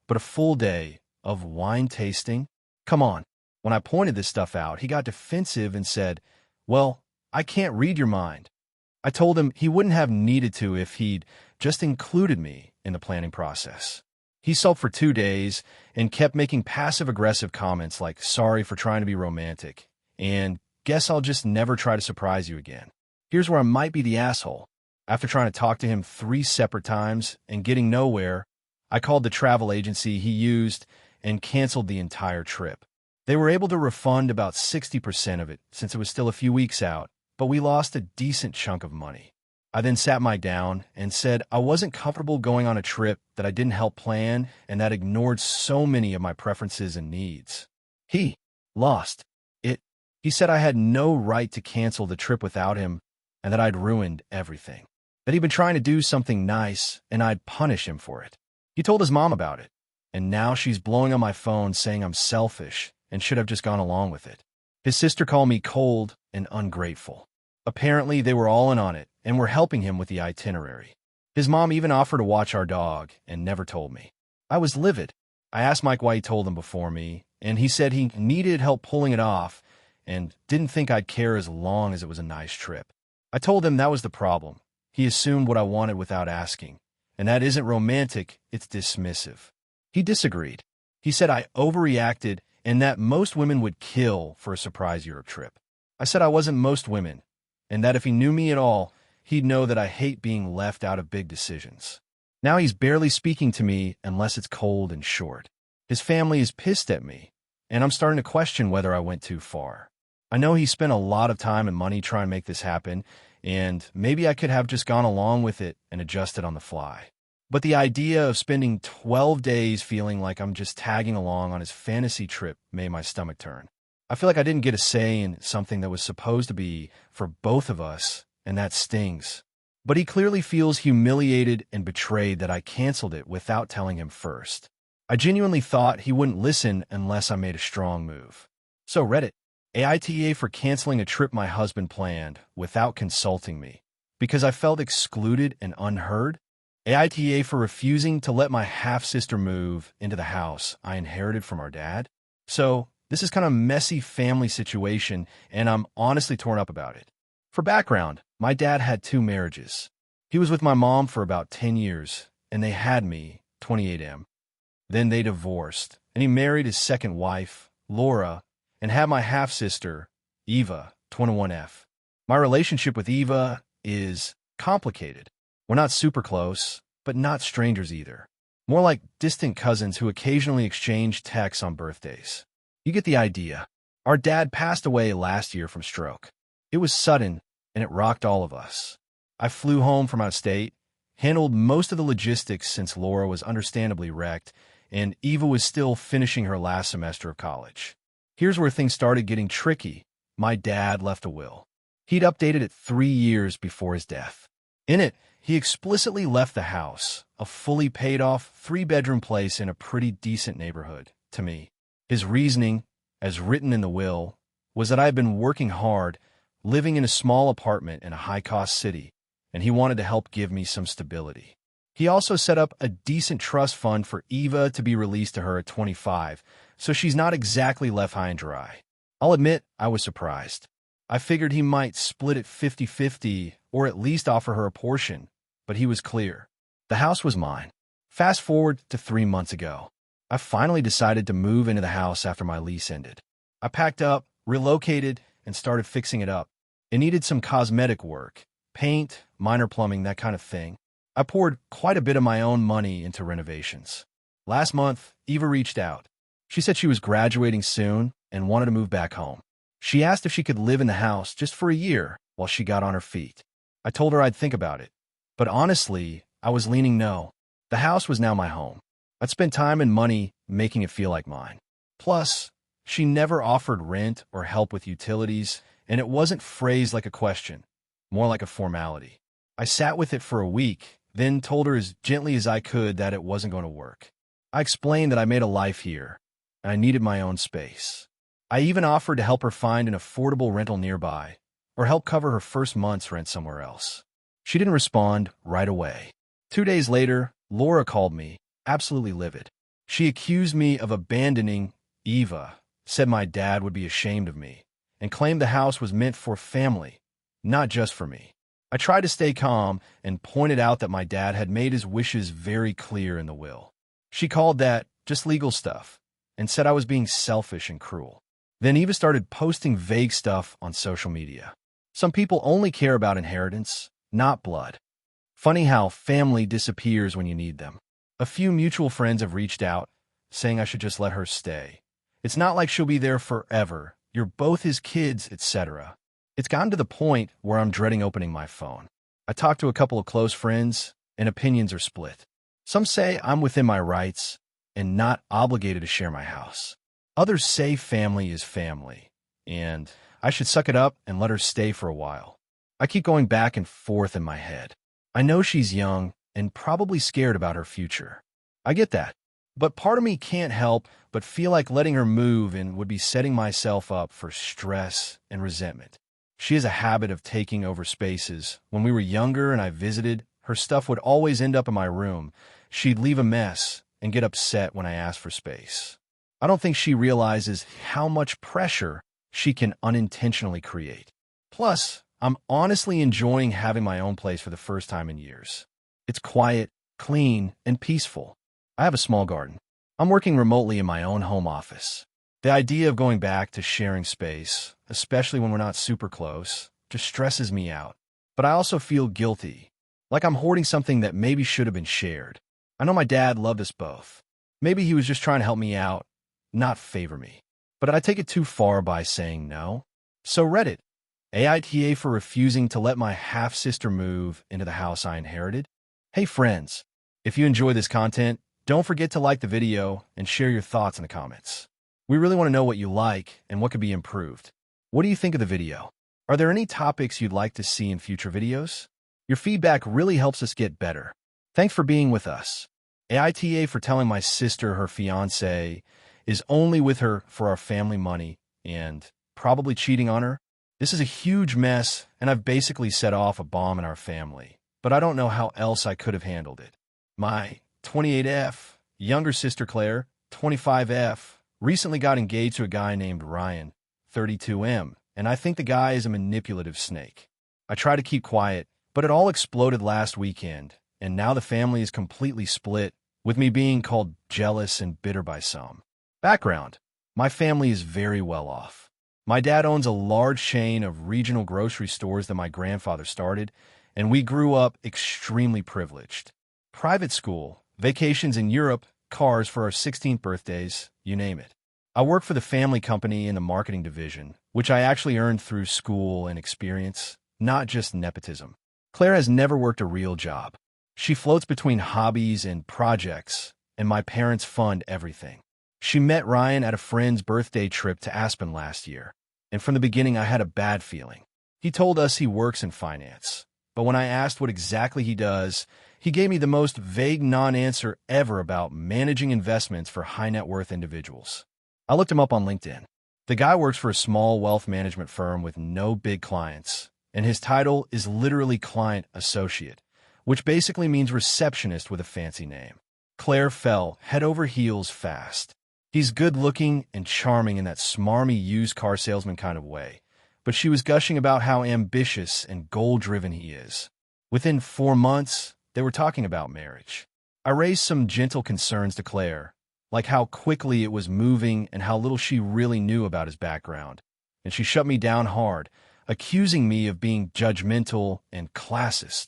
But a full day of wine tasting? Come on. When I pointed this stuff out, he got defensive and said, "Well, I can't read your mind." I told him he wouldn't have needed to if he'd just included me in the planning process. He sulked for 2 days and kept making passive-aggressive comments like, "Sorry for trying to be romantic," and "Guess I'll just never try to surprise you again." Here's where I might be the asshole. After trying to talk to him 3 separate times and getting nowhere, I called the travel agency he used and canceled the entire trip. They were able to refund about 60% of it since it was still a few weeks out, but we lost a decent chunk of money. I then sat Mike down and said I wasn't comfortable going on a trip that I didn't help plan and that ignored so many of my preferences and needs. He lost it. He said I had no right to cancel the trip without him and that I'd ruined everything. That he'd been trying to do something nice and I'd punish him for it. He told his mom about it, and now she's blowing on my phone saying I'm selfish and should have just gone along with it. His sister called me cold and ungrateful. Apparently, they were all in on it and were helping him with the itinerary. His mom even offered to watch our dog and never told me. I was livid. I asked Mike why he told them before me, and he said he needed help pulling it off and didn't think I'd care as long as it was a nice trip. I told him that was the problem. He assumed what I wanted without asking, and that isn't romantic, it's dismissive. He disagreed. He said I overreacted and that most women would kill for a surprise Europe trip. I said I wasn't most women, and that if he knew me at all, he'd know that I hate being left out of big decisions. Now he's barely speaking to me unless it's cold and short. His family is pissed at me, and I'm starting to question whether I went too far. I know he spent a lot of time and money trying to make this happen, and maybe I could have just gone along with it and adjusted on the fly. But the idea of spending 12 days feeling like I'm just tagging along on his fantasy trip made my stomach turn. I feel like I didn't get a say in something that was supposed to be for both of us, and that stings. But he clearly feels humiliated and betrayed that I canceled it without telling him first. I genuinely thought he wouldn't listen unless I made a strong move. So Reddit, AITA for canceling a trip my husband planned without consulting me because I felt excluded and unheard. AITA for refusing to let my half-sister move into the house I inherited from our dad. So this is kind of a messy family situation, and I'm honestly torn up about it. For background, my dad had 2 marriages. He was with my mom for about 10 years, and they had me, 28M. Then they divorced, and he married his second wife, Laura, and had my half-sister, Eva, 21F. My relationship with Eva is complicated. We're not super close, but not strangers either. More like distant cousins who occasionally exchange texts on birthdays. You get the idea. Our dad passed away last year from stroke. It was sudden, and it rocked all of us. I flew home from out of state, handled most of the logistics since Laura was understandably wrecked, and Eva was still finishing her last semester of college. Here's where things started getting tricky. My dad left a will. He'd updated it 3 years before his death. In it, he explicitly left the house, a fully paid-off three-bedroom place in a pretty decent neighborhood, to me. His reasoning, as written in the will, was that I had been working hard, living in a small apartment in a high-cost city, and he wanted to help give me some stability. He also set up a decent trust fund for Eva to be released to her at 25, so she's not exactly left high and dry. I'll admit I was surprised. I figured he might split it 50-50 or at least offer her a portion, but he was clear. The house was mine. Fast forward to 3 months ago. I finally decided to move into the house after my lease ended. I packed up, relocated, and started fixing it up. It needed some cosmetic work, paint, minor plumbing, that kind of thing. I poured quite a bit of my own money into renovations. Last month, Eva reached out. She said she was graduating soon and wanted to move back home. She asked if she could live in the house just for a year while she got on her feet. I told her I'd think about it. But honestly, I was leaning no. The house was now my home. I'd spent time and money making it feel like mine. Plus, she never offered rent or help with utilities, and it wasn't phrased like a question, more like a formality. I sat with it for a week, then told her as gently as I could that it wasn't going to work. I explained that I made a life here, and I needed my own space. I even offered to help her find an affordable rental nearby, or help cover her first month's rent somewhere else. She didn't respond right away. 2 days later, Laura called me, absolutely livid. She accused me of abandoning Eva, said my dad would be ashamed of me, and claimed the house was meant for family, not just for me. I tried to stay calm and pointed out that my dad had made his wishes very clear in the will. She called that just legal stuff and said I was being selfish and cruel. Then Eva started posting vague stuff on social media. Some people only care about inheritance, not blood. Funny how family disappears when you need them. A few mutual friends have reached out, saying I should just let her stay. It's not like she'll be there forever. You're both his kids, etc. It's gotten to the point where I'm dreading opening my phone. I talked to a couple of close friends, and opinions are split. Some say I'm within my rights and not obligated to share my house. Others say family is family, and I should suck it up and let her stay for a while. I keep going back and forth in my head. I know she's young and probably scared about her future. I get that. But part of me can't help but feel like letting her move and would be setting myself up for stress and resentment. She has a habit of taking over spaces. When we were younger and I visited, her stuff would always end up in my room. She'd leave a mess and get upset when I asked for space. I don't think she realizes how much pressure she can unintentionally create. Plus, I'm honestly enjoying having my own place for the first time in years. It's quiet, clean, and peaceful. I have a small garden. I'm working remotely in my own home office. The idea of going back to sharing space, especially when we're not super close, just stresses me out. But I also feel guilty, like I'm hoarding something that maybe should have been shared. I know my dad loved us both. Maybe he was just trying to help me out, not favor me. But did I take it too far by saying no? So Reddit, AITA for refusing to let my half-sister move into the house I inherited? Hey friends, if you enjoy this content, don't forget to like the video and share your thoughts in the comments. We really want to know what you like and what could be improved. What do you think of the video? Are there any topics you'd like to see in future videos? Your feedback really helps us get better. Thanks for being with us. AITA for telling my sister her fiancé is only with her for our family money and probably cheating on her. This is a huge mess, and I've basically set off a bomb in our family, but I don't know how else I could have handled it. My 28F, younger sister Claire, 25F, recently got engaged to a guy named Ryan, 32M, and I think the guy is a manipulative snake. I try to keep quiet, but it all exploded last weekend, and now the family is completely split, with me being called jealous and bitter by some. Background: my family is very well off. My dad owns a large chain of regional grocery stores that my grandfather started, and we grew up extremely privileged. Private school, vacations in Europe, cars for our 16th birthdays, you name it. I work for the family company in the marketing division, which I actually earned through school and experience, not just nepotism. Claire has never worked a real job. She floats between hobbies and projects, and my parents fund everything. She met Ryan at a friend's birthday trip to Aspen last year, and from the beginning I had a bad feeling. He told us he works in finance, but when I asked what exactly he does, he gave me the most vague non-answer ever about managing investments for high-net-worth individuals. I looked him up on LinkedIn. The guy works for a small wealth management firm with no big clients, and his title is literally client associate, which basically means receptionist with a fancy name. Claire fell head over heels fast. He's good-looking and charming in that smarmy used car salesman kind of way, but she was gushing about how ambitious and goal-driven he is. Within 4 months, they were talking about marriage. I raised some gentle concerns to Claire, like how quickly it was moving and how little she really knew about his background, and she shut me down hard, accusing me of being judgmental and classist.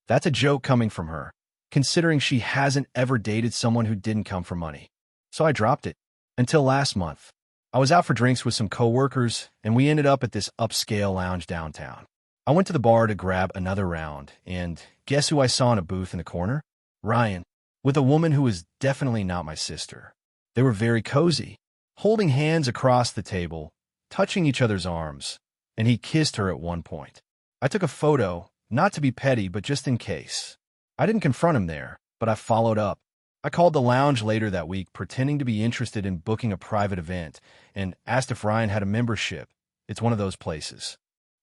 That's a joke coming from her, considering she hasn't ever dated someone who didn't come from money. So I dropped it. Until last month, I was out for drinks with some coworkers, and we ended up at this upscale lounge downtown. I went to the bar to grab another round, and guess who I saw in a booth in the corner? Ryan, with a woman who was definitely not my sister. They were very cozy, holding hands across the table, touching each other's arms, and he kissed her at one point. I took a photo, not to be petty, but just in case. I didn't confront him there, but I followed up. I called the lounge later that week, pretending to be interested in booking a private event, and asked if Ryan had a membership. It's one of those places.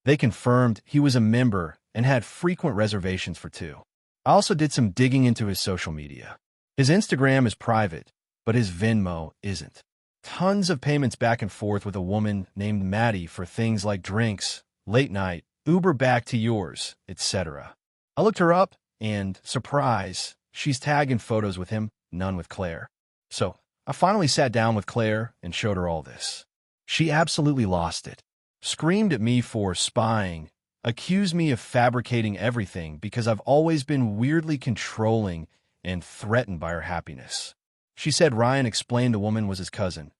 They confirmed he was a member and had frequent reservations for 2. I also did some digging into his social media. His Instagram is private, but his Venmo isn't. Tons of payments back and forth with a woman named Maddie for things like drinks, late night, Uber back to yours, etc. I looked her up, and, surprise, she's tagging photos with him, none with Claire. So, I finally sat down with Claire and showed her all this. She absolutely lost it. Screamed at me for spying, accused me of fabricating everything because I've always been weirdly controlling and threatened by her happiness. She said Ryan explained the woman was his cousin.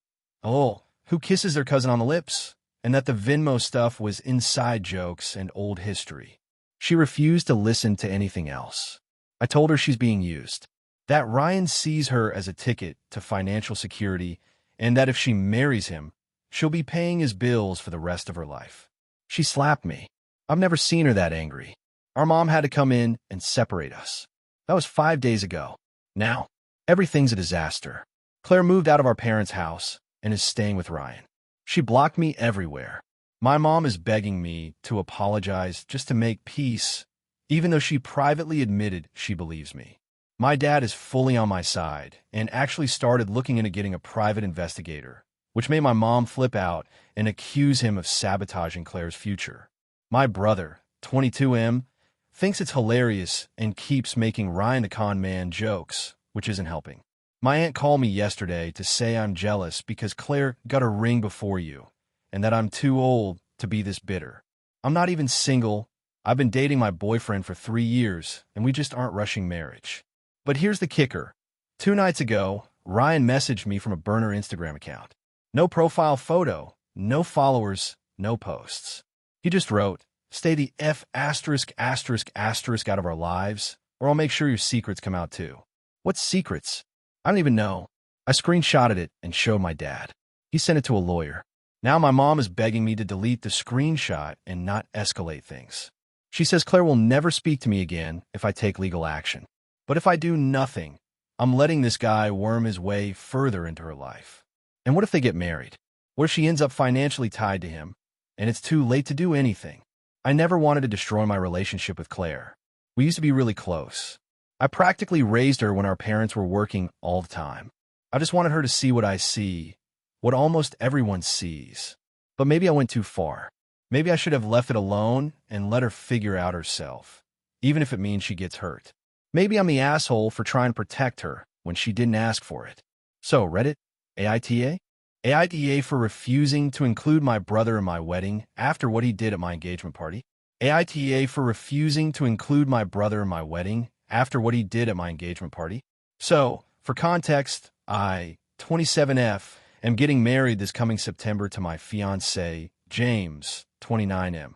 Oh, who kisses their cousin on the lips? And that the Venmo stuff was inside jokes and old history. She refused to listen to anything else. I told her she's being used, that Ryan sees her as a ticket to financial security, and that if she marries him, she'll be paying his bills for the rest of her life. She slapped me. I've never seen her that angry. Our mom had to come in and separate us. That was 5 days ago. Now, everything's a disaster. Claire moved out of our parents' house and is staying with Ryan. She blocked me everywhere. My mom is begging me to apologize just to make peace, even though she privately admitted she believes me. My dad is fully on my side and actually started looking into getting a private investigator, which made my mom flip out and accuse him of sabotaging Claire's future. My brother, 22M, thinks it's hilarious and keeps making Ryan the con man jokes, which isn't helping. My aunt called me yesterday to say I'm jealous because Claire got a ring before you, and that I'm too old to be this bitter. I'm not even single. I've been dating my boyfriend for 3 years, and we just aren't rushing marriage. But here's the kicker. 2 nights ago, Ryan messaged me from a burner Instagram account. No profile photo, no followers, no posts. He just wrote, "Stay the F*** out of our lives, or I'll make sure your secrets come out too." What secrets? I don't even know. I screenshotted it and showed my dad. He sent it to a lawyer. Now my mom is begging me to delete the screenshot and not escalate things. She says Claire will never speak to me again if I take legal action. But if I do nothing, I'm letting this guy worm his way further into her life. And what if they get married? What if she ends up financially tied to him, and it's too late to do anything? I never wanted to destroy my relationship with Claire. We used to be really close. I practically raised her when our parents were working all the time. I just wanted her to see what I see, what almost everyone sees. But maybe I went too far. Maybe I should have left it alone and let her figure out herself, even if it means she gets hurt. Maybe I'm the asshole for trying to protect her when she didn't ask for it. So, Reddit, AITA? AITA for refusing to include my brother in my wedding after what he did at my engagement party. AITA for refusing to include my brother in my wedding after what he did at my engagement party. So, for context, I, 27F, am getting married this coming September to my fiancé, James, 29M.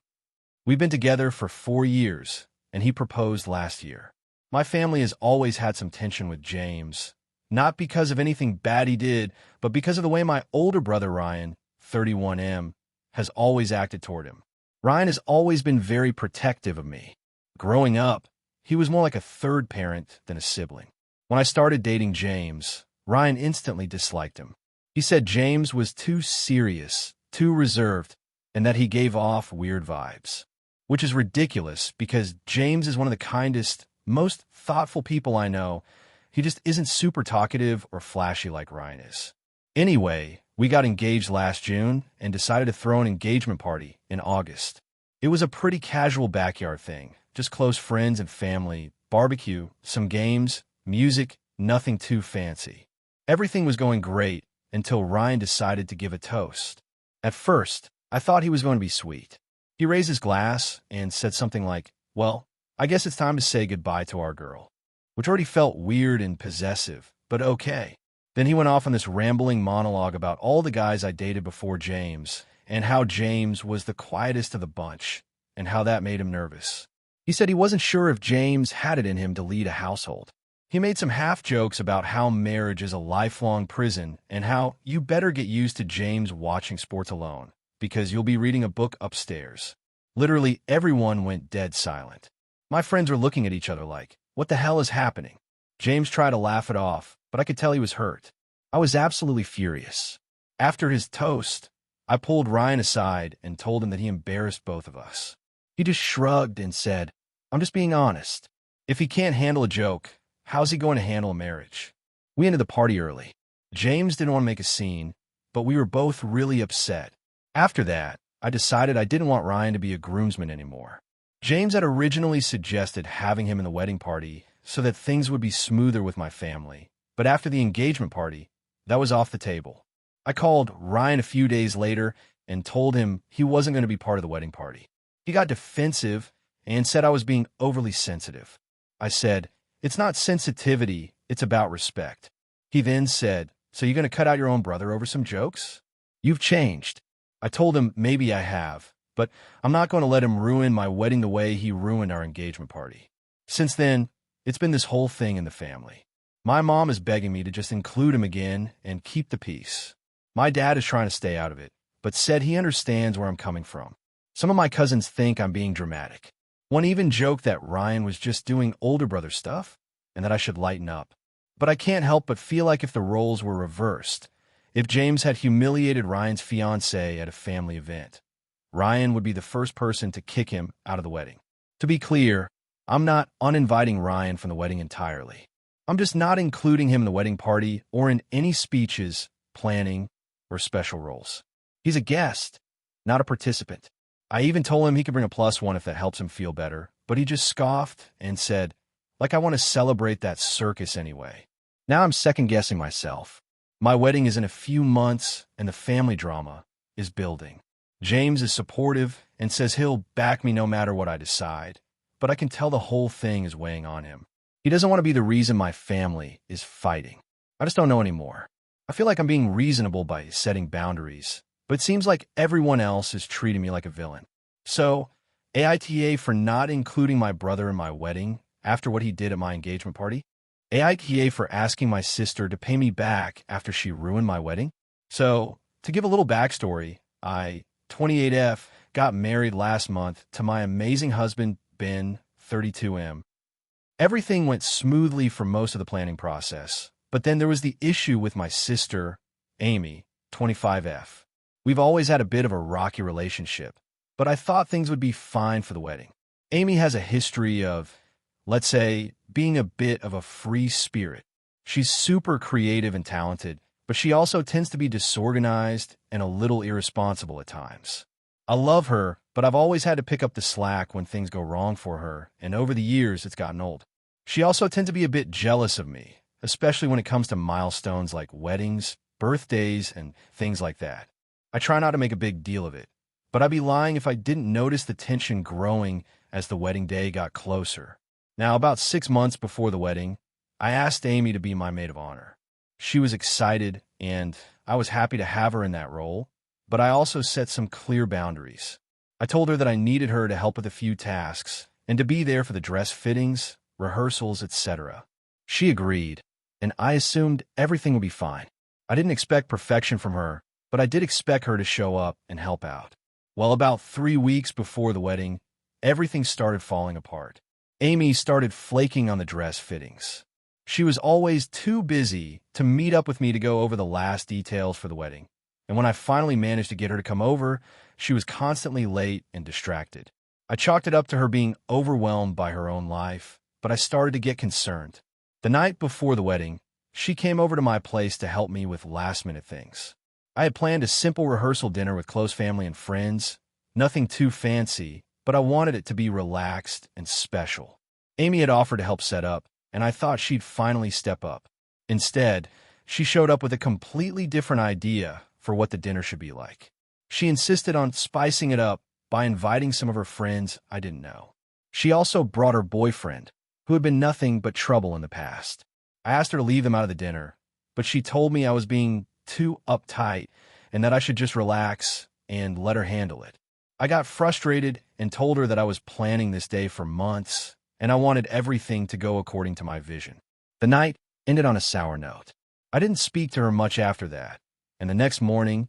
We've been together for 4 years, and he proposed last year. My family has always had some tension with James, not because of anything bad he did, but because of the way my older brother Ryan, 31M, has always acted toward him. Ryan has always been very protective of me. Growing up, he was more like a third parent than a sibling. When I started dating James, Ryan instantly disliked him. He said James was too serious, too reserved, and that he gave off weird vibes. Which is ridiculous because James is one of the kindest, most thoughtful people I know. He just isn't super talkative or flashy like Ryan is. Anyway, we got engaged last June and decided to throw an engagement party in August. It was a pretty casual backyard thing, just close friends and family, barbecue, some games, music, nothing too fancy. Everything was going great until Ryan decided to give a toast. At first, I thought he was going to be sweet. He raised his glass and said something like, "Well, I guess it's time to say goodbye to our girl," which already felt weird and possessive, but okay. Then he went off on this rambling monologue about all the guys I dated before James and how James was the quietest of the bunch and how that made him nervous. He said he wasn't sure if James had it in him to lead a household. He made some half jokes about how marriage is a lifelong prison and how you better get used to James watching sports alone because you'll be reading a book upstairs. Literally everyone went dead silent. My friends were looking at each other like, what the hell is happening? James tried to laugh it off, but I could tell he was hurt. I was absolutely furious. After his toast, I pulled Ryan aside and told him that he embarrassed both of us. He just shrugged and said, "I'm just being honest. If he can't handle a joke, how's he going to handle a marriage?" We ended the party early. James didn't want to make a scene, but we were both really upset. After that, I decided I didn't want Ryan to be a groomsman anymore. James had originally suggested having him in the wedding party so that things would be smoother with my family, but after the engagement party, that was off the table. I called Ryan a few days later and told him he wasn't going to be part of the wedding party. He got defensive and said I was being overly sensitive. I said, "It's not sensitivity, it's about respect." He then said, "So you're going to cut out your own brother over some jokes? You've changed." I told him maybe I have, but I'm not going to let him ruin my wedding the way he ruined our engagement party. Since then, it's been this whole thing in the family. My mom is begging me to just include him again and keep the peace. My dad is trying to stay out of it, but said he understands where I'm coming from. Some of my cousins think I'm being dramatic. One even joked that Ryan was just doing older brother stuff and that I should lighten up. But I can't help but feel like if the roles were reversed, if James had humiliated Ryan's fiancée at a family event, Ryan would be the first person to kick him out of the wedding. To be clear, I'm not uninviting Ryan from the wedding entirely. I'm just not including him in the wedding party or in any speeches, planning, or special roles. He's a guest, not a participant. I even told him he could bring a +1 if that helps him feel better, but he just scoffed and said, like I want to celebrate that circus anyway. Now I'm second-guessing myself. My wedding is in a few months, and the family drama is building. James is supportive and says he'll back me no matter what I decide, but I can tell the whole thing is weighing on him. He doesn't want to be the reason my family is fighting. I just don't know anymore. I feel like I'm being reasonable by setting boundaries, but it seems like everyone else is treating me like a villain. So, AITA for not including my brother in my wedding after what he did at my engagement party? AITA for asking my sister to pay me back after she ruined my wedding? So, to give a little backstory, I, 28F, got married last month to my amazing husband, Ben, 32M. Everything went smoothly for most of the planning process, but then there was the issue with my sister, Amy, 25F. We've always had a bit of a rocky relationship, but I thought things would be fine for the wedding. Amy has a history of, let's say, being a bit of a free spirit. She's super creative and talented, but she also tends to be disorganized and a little irresponsible at times. I love her, but I've always had to pick up the slack when things go wrong for her, and over the years it's gotten old. She also tends to be a bit jealous of me, especially when it comes to milestones like weddings, birthdays, and things like that. I try not to make a big deal of it, but I'd be lying if I didn't notice the tension growing as the wedding day got closer. Now, about 6 months before the wedding, I asked Amy to be my maid of honor. She was excited, and I was happy to have her in that role, but I also set some clear boundaries. I told her that I needed her to help with a few tasks and to be there for the dress fittings, rehearsals, etc. She agreed, and I assumed everything would be fine. I didn't expect perfection from her, but I did expect her to show up and help out. Well, about 3 weeks before the wedding, everything started falling apart. Amy started flaking on the dress fittings. She was always too busy to meet up with me to go over the last details for the wedding. And when I finally managed to get her to come over, she was constantly late and distracted. I chalked it up to her being overwhelmed by her own life, but I started to get concerned. The night before the wedding, she came over to my place to help me with last-minute things. I had planned a simple rehearsal dinner with close family and friends, nothing too fancy, but I wanted it to be relaxed and special. Amy had offered to help set up, and I thought she'd finally step up. Instead, she showed up with a completely different idea for what the dinner should be like. She insisted on spicing it up by inviting some of her friends I didn't know. She also brought her boyfriend, who had been nothing but trouble in the past. I asked her to leave them out of the dinner, but she told me I was being too uptight and that I should just relax and let her handle it. I got frustrated and told her that I was planning this day for months and I wanted everything to go according to my vision. The night ended on a sour note. I didn't speak to her much after that, and the next morning,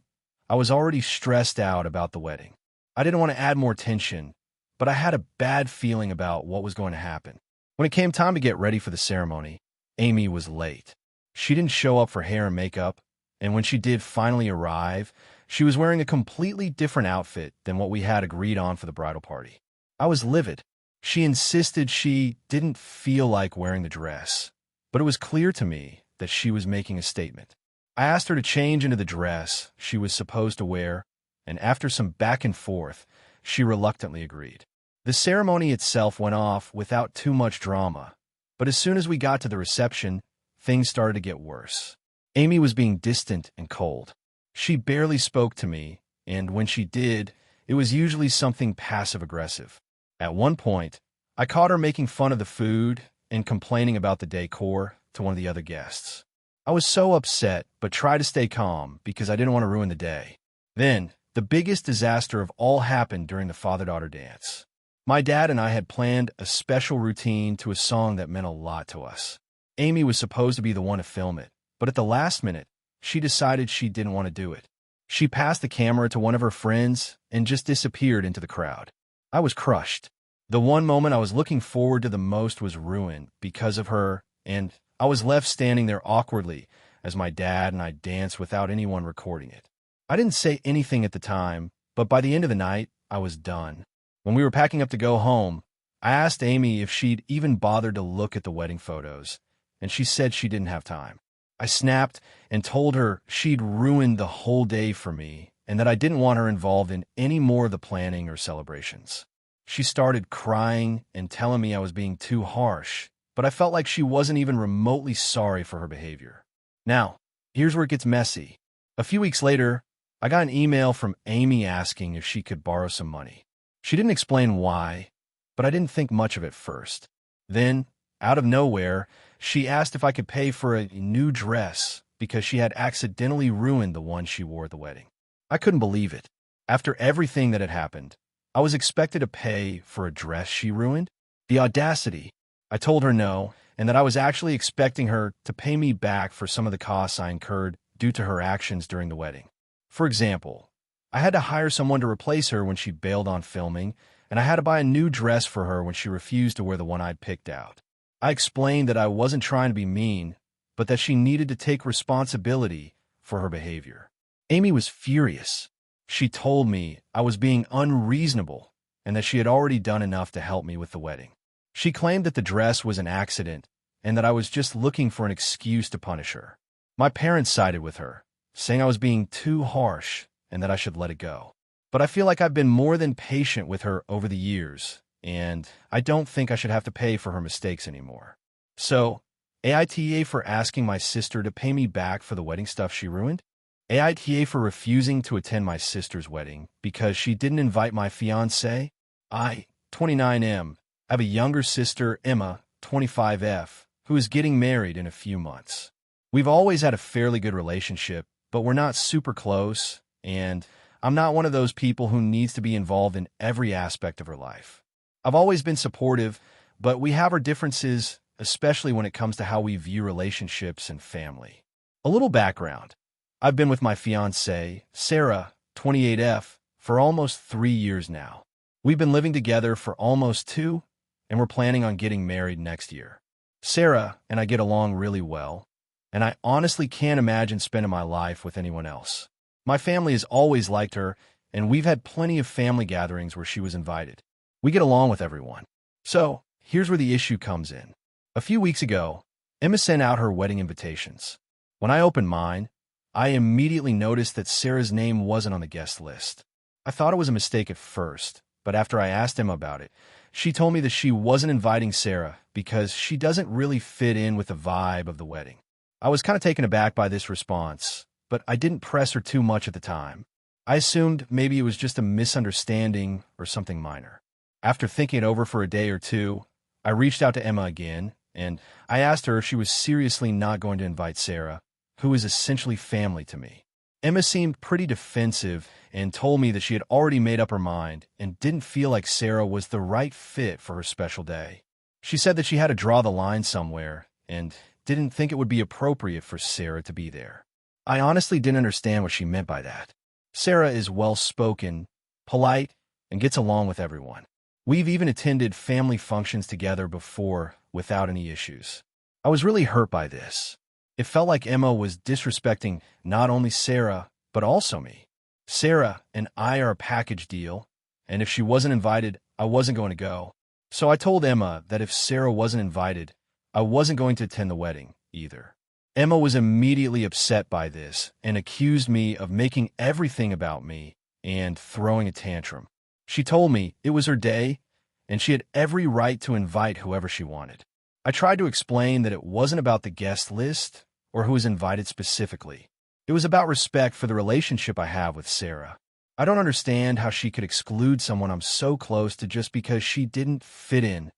I was already stressed out about the wedding. I didn't want to add more tension, but I had a bad feeling about what was going to happen. When it came time to get ready for the ceremony, Amy was late. She didn't show up for hair and makeup, and when she did finally arrive, she was wearing a completely different outfit than what we had agreed on for the bridal party. I was livid. She insisted she didn't feel like wearing the dress, but it was clear to me that she was making a statement. I asked her to change into the dress she was supposed to wear, and after some back and forth, she reluctantly agreed. The ceremony itself went off without too much drama, but as soon as we got to the reception, things started to get worse. Amy was being distant and cold. She barely spoke to me, and when she did, it was usually something passive-aggressive. At one point, I caught her making fun of the food and complaining about the decor to one of the other guests. I was so upset, but tried to stay calm because I didn't want to ruin the day. Then, the biggest disaster of all happened during the father-daughter dance. My dad and I had planned a special routine to a song that meant a lot to us. Amy was supposed to be the one to film it, but at the last minute, she decided she didn't want to do it. She passed the camera to one of her friends and just disappeared into the crowd. I was crushed. The one moment I was looking forward to the most was ruined because of her, and I was left standing there awkwardly as my dad and I danced without anyone recording it. I didn't say anything at the time, but by the end of the night, I was done. When we were packing up to go home, I asked Amy if she'd even bothered to look at the wedding photos, and she said she didn't have time. I snapped and told her she'd ruined the whole day for me and that I didn't want her involved in any more of the planning or celebrations. She started crying and telling me I was being too harsh, but I felt like she wasn't even remotely sorry for her behavior. Now, here's where it gets messy. A few weeks later, I got an email from Amy asking if she could borrow some money. She didn't explain why, but I didn't think much of it first. Then, out of nowhere, she asked if I could pay for a new dress because she had accidentally ruined the one she wore at the wedding. I couldn't believe it. After everything that had happened, I was expected to pay for a dress she ruined? The audacity. I told her no, and that I was actually expecting her to pay me back for some of the costs I incurred due to her actions during the wedding. For example, I had to hire someone to replace her when she bailed on filming, and I had to buy a new dress for her when she refused to wear the one I'd picked out. I explained that I wasn't trying to be mean, but that she needed to take responsibility for her behavior. Amy was furious. She told me I was being unreasonable and that she had already done enough to help me with the wedding. She claimed that the dress was an accident and that I was just looking for an excuse to punish her. My parents sided with her, saying I was being too harsh and that I should let it go. But I feel like I've been more than patient with her over the years, and I don't think I should have to pay for her mistakes anymore. So, AITA for asking my sister to pay me back for the wedding stuff she ruined? AITA for refusing to attend my sister's wedding because she didn't invite my fiancé? I, 29M, have a younger sister, Emma, 25F, who is getting married in a few months. We've always had a fairly good relationship, but we're not super close, and I'm not one of those people who needs to be involved in every aspect of her life. I've always been supportive, but we have our differences, especially when it comes to how we view relationships and family. A little background. I've been with my fiancée, Sarah, 28F, for almost 3 years now. We've been living together for almost 2, and we're planning on getting married next year. Sarah and I get along really well, and I honestly can't imagine spending my life with anyone else. My family has always liked her, and we've had plenty of family gatherings where she was invited. We get along with everyone. So, here's where the issue comes in. A few weeks ago, Emma sent out her wedding invitations. When I opened mine, I immediately noticed that Sarah's name wasn't on the guest list. I thought it was a mistake at first, but after I asked Emma about it, she told me that she wasn't inviting Sarah because she doesn't really fit in with the vibe of the wedding. I was kind of taken aback by this response, but I didn't press her too much at the time. I assumed maybe it was just a misunderstanding or something minor. After thinking it over for a day or two, I reached out to Emma again, and I asked her if she was seriously not going to invite Sarah, who is essentially family to me. Emma seemed pretty defensive and told me that she had already made up her mind and didn't feel like Sarah was the right fit for her special day. She said that she had to draw the line somewhere and didn't think it would be appropriate for Sarah to be there. I honestly didn't understand what she meant by that. Sarah is well-spoken, polite, and gets along with everyone. We've even attended family functions together before without any issues. I was really hurt by this. It felt like Emma was disrespecting not only Sarah, but also me. Sarah and I are a package deal, and if she wasn't invited, I wasn't going to go. So I told Emma that if Sarah wasn't invited, I wasn't going to attend the wedding either. Emma was immediately upset by this and accused me of making everything about me and throwing a tantrum. She told me it was her day, and she had every right to invite whoever she wanted. I tried to explain that it wasn't about the guest list or who was invited specifically. It was about respect for the relationship I have with Sarah. I don't understand how she could exclude someone I'm so close to just because she didn't fit in.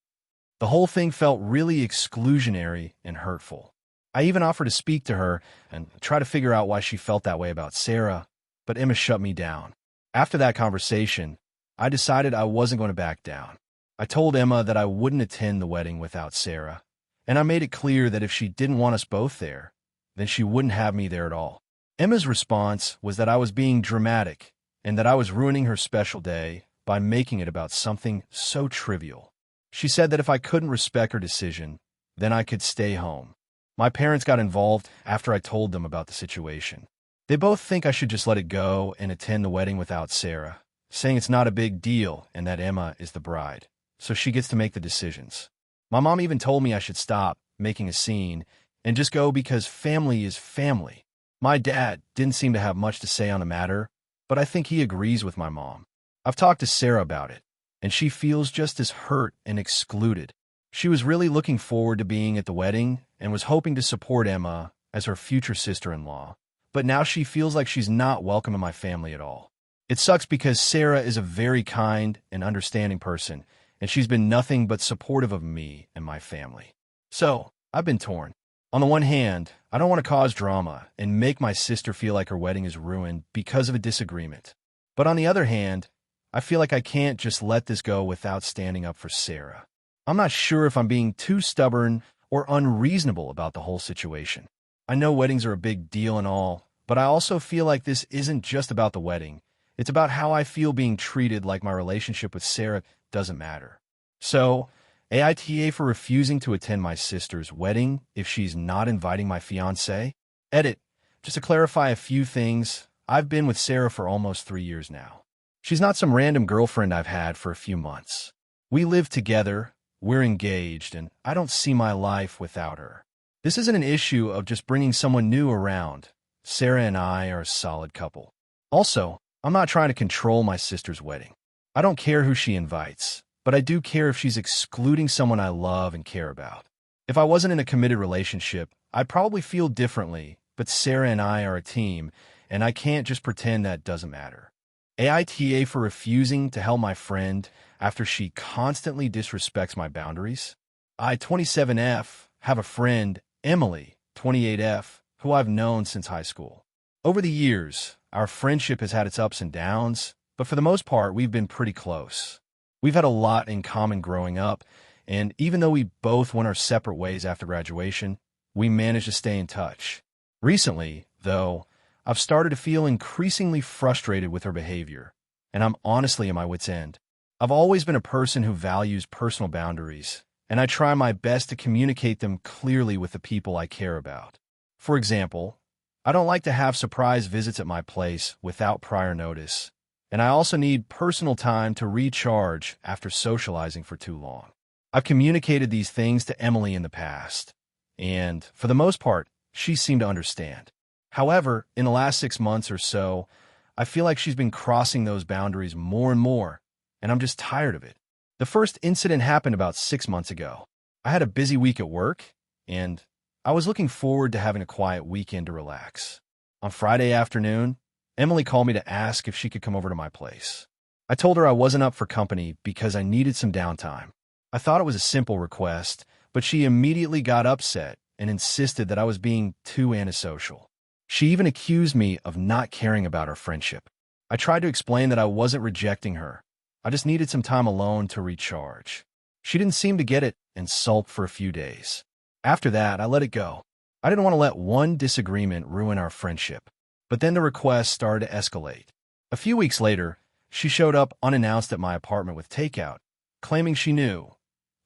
The whole thing felt really exclusionary and hurtful. I even offered to speak to her and try to figure out why she felt that way about Sarah, but Emma shut me down. After that conversation, I decided I wasn't going to back down. I told Emma that I wouldn't attend the wedding without Sarah, and I made it clear that if she didn't want us both there, then she wouldn't have me there at all. Emma's response was that I was being dramatic and that I was ruining her special day by making it about something so trivial. She said that if I couldn't respect her decision, then I could stay home. My parents got involved after I told them about the situation. They both think I should just let it go and attend the wedding without Sarah, saying it's not a big deal and that Emma is the bride, so she gets to make the decisions. My mom even told me I should stop making a scene and just go because family is family. My dad didn't seem to have much to say on the matter, but I think he agrees with my mom. I've talked to Sarah about it, and she feels just as hurt and excluded. She was really looking forward to being at the wedding and was hoping to support Emma as her future sister-in-law, but now she feels like she's not welcome in my family at all. It sucks because Sarah is a very kind and understanding person, and she's been nothing but supportive of me and my family. So, I've been torn. On the one hand, I don't want to cause drama and make my sister feel like her wedding is ruined because of a disagreement. But on the other hand, I feel like I can't just let this go without standing up for Sarah. I'm not sure if I'm being too stubborn or unreasonable about the whole situation. I know weddings are a big deal and all, but I also feel like this isn't just about the wedding. It's about how I feel being treated, like my relationship with Sarah doesn't matter. So, AITA for refusing to attend my sister's wedding if she's not inviting my fiancé? Edit. Just to clarify a few things, I've been with Sarah for almost 3 years now. She's not some random girlfriend I've had for a few months. We live together, we're engaged, and I don't see my life without her. This isn't an issue of just bringing someone new around. Sarah and I are a solid couple. Also, I'm not trying to control my sister's wedding. I don't care who she invites, but I do care if she's excluding someone I love and care about. If I wasn't in a committed relationship, I'd probably feel differently, but Sarah and I are a team, and I can't just pretend that doesn't matter. AITA for refusing to help my friend after she constantly disrespects my boundaries. I, 27F, have a friend, Emily, 28F, who I've known since high school. Over the years, our friendship has had its ups and downs, but for the most part, we've been pretty close. We've had a lot in common growing up, and even though we both went our separate ways after graduation, we managed to stay in touch. Recently, though, I've started to feel increasingly frustrated with her behavior, and I'm honestly at my wit's end. I've always been a person who values personal boundaries, and I try my best to communicate them clearly with the people I care about. For example, I don't like to have surprise visits at my place without prior notice, and I also need personal time to recharge after socializing for too long. I've communicated these things to Emily in the past, and for the most part, she seemed to understand. However, in the last 6 months or so, I feel like she's been crossing those boundaries more and more, and I'm just tired of it. The first incident happened about 6 months ago. I had a busy week at work, and I was looking forward to having a quiet weekend to relax. On Friday afternoon, Emily called me to ask if she could come over to my place. I told her I wasn't up for company because I needed some downtime. I thought it was a simple request, but she immediately got upset and insisted that I was being too antisocial. She even accused me of not caring about our friendship. I tried to explain that I wasn't rejecting her. I just needed some time alone to recharge. She didn't seem to get it and sulked for a few days. After that, I let it go. I didn't want to let one disagreement ruin our friendship. But then the request started to escalate. A few weeks later, she showed up unannounced at my apartment with takeout, claiming she knew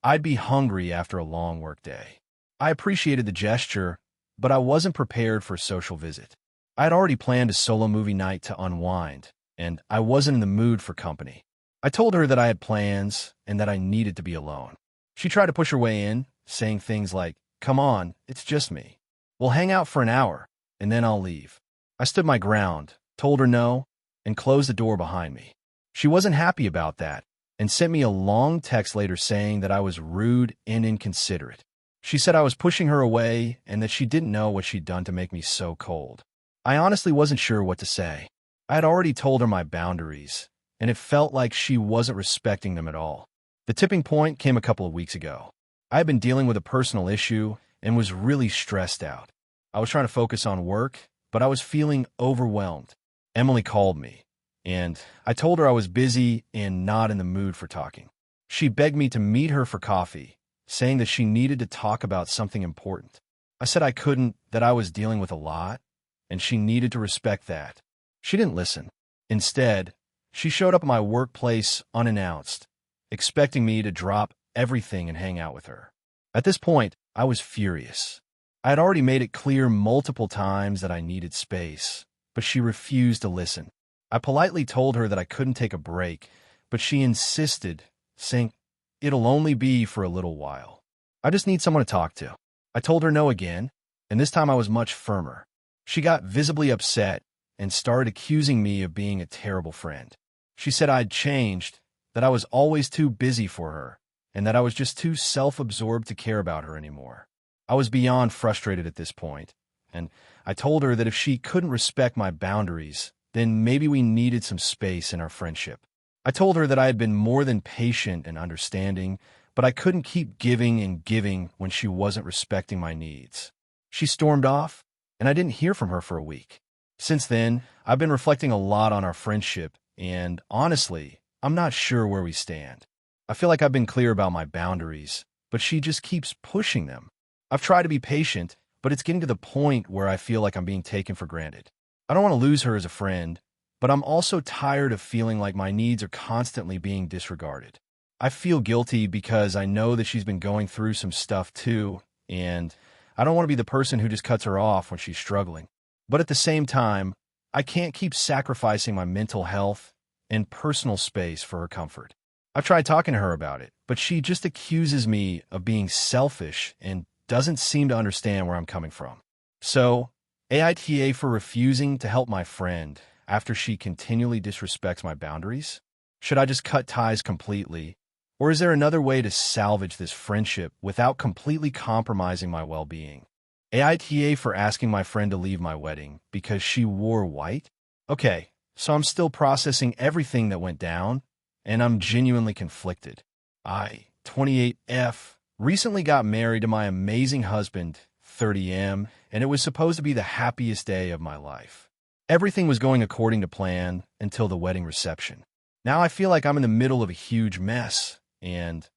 I'd be hungry after a long workday. I appreciated the gesture, but I wasn't prepared for a social visit. I had already planned a solo movie night to unwind, and I wasn't in the mood for company. I told her that I had plans and that I needed to be alone. She tried to push her way in, saying things like, "Come on, it's just me. We'll hang out for an hour, and then I'll leave." I stood my ground, told her no, and closed the door behind me. She wasn't happy about that, and sent me a long text later saying that I was rude and inconsiderate. She said I was pushing her away and that she didn't know what she'd done to make me so cold. I honestly wasn't sure what to say. I had already told her my boundaries, and it felt like she wasn't respecting them at all. The tipping point came a couple of weeks ago. I had been dealing with a personal issue and was really stressed out. I was trying to focus on work, but I was feeling overwhelmed. Emily called me, and I told her I was busy and not in the mood for talking. She begged me to meet her for coffee, saying that she needed to talk about something important. I said I couldn't, that I was dealing with a lot, and she needed to respect that. She didn't listen. Instead, she showed up at my workplace unannounced, expecting me to drop everything and hang out with her. At this point, I was furious. I had already made it clear multiple times that I needed space, but she refused to listen. I politely told her that I couldn't take a break, but she insisted, saying, "It'll only be for a little while. I just need someone to talk to." I told her no again, and this time I was much firmer. She got visibly upset and started accusing me of being a terrible friend. She said I'd changed, that I was always too busy for her, and that I was just too self-absorbed to care about her anymore. I was beyond frustrated at this point, and I told her that if she couldn't respect my boundaries, then maybe we needed some space in our friendship. I told her that I had been more than patient and understanding, but I couldn't keep giving and giving when she wasn't respecting my needs. She stormed off, and I didn't hear from her for a week. Since then, I've been reflecting a lot on our friendship, and honestly, I'm not sure where we stand. I feel like I've been clear about my boundaries, but she just keeps pushing them. I've tried to be patient, but it's getting to the point where I feel like I'm being taken for granted. I don't want to lose her as a friend, but I'm also tired of feeling like my needs are constantly being disregarded. I feel guilty because I know that she's been going through some stuff too, and I don't want to be the person who just cuts her off when she's struggling. But at the same time, I can't keep sacrificing my mental health and personal space for her comfort. I've tried talking to her about it, but she just accuses me of being selfish and doesn't seem to understand where I'm coming from. So, AITA for refusing to help my friend after she continually disrespects my boundaries? Should I just cut ties completely? Or is there another way to salvage this friendship without completely compromising my well-being? AITA for asking my friend to leave my wedding because she wore white? Okay, so I'm still processing everything that went down, and I'm genuinely conflicted. I, 28F, recently got married to my amazing husband, 30M, and it was supposed to be the happiest day of my life. Everything was going according to plan until the wedding reception. Now I feel like I'm in the middle of a huge mess, and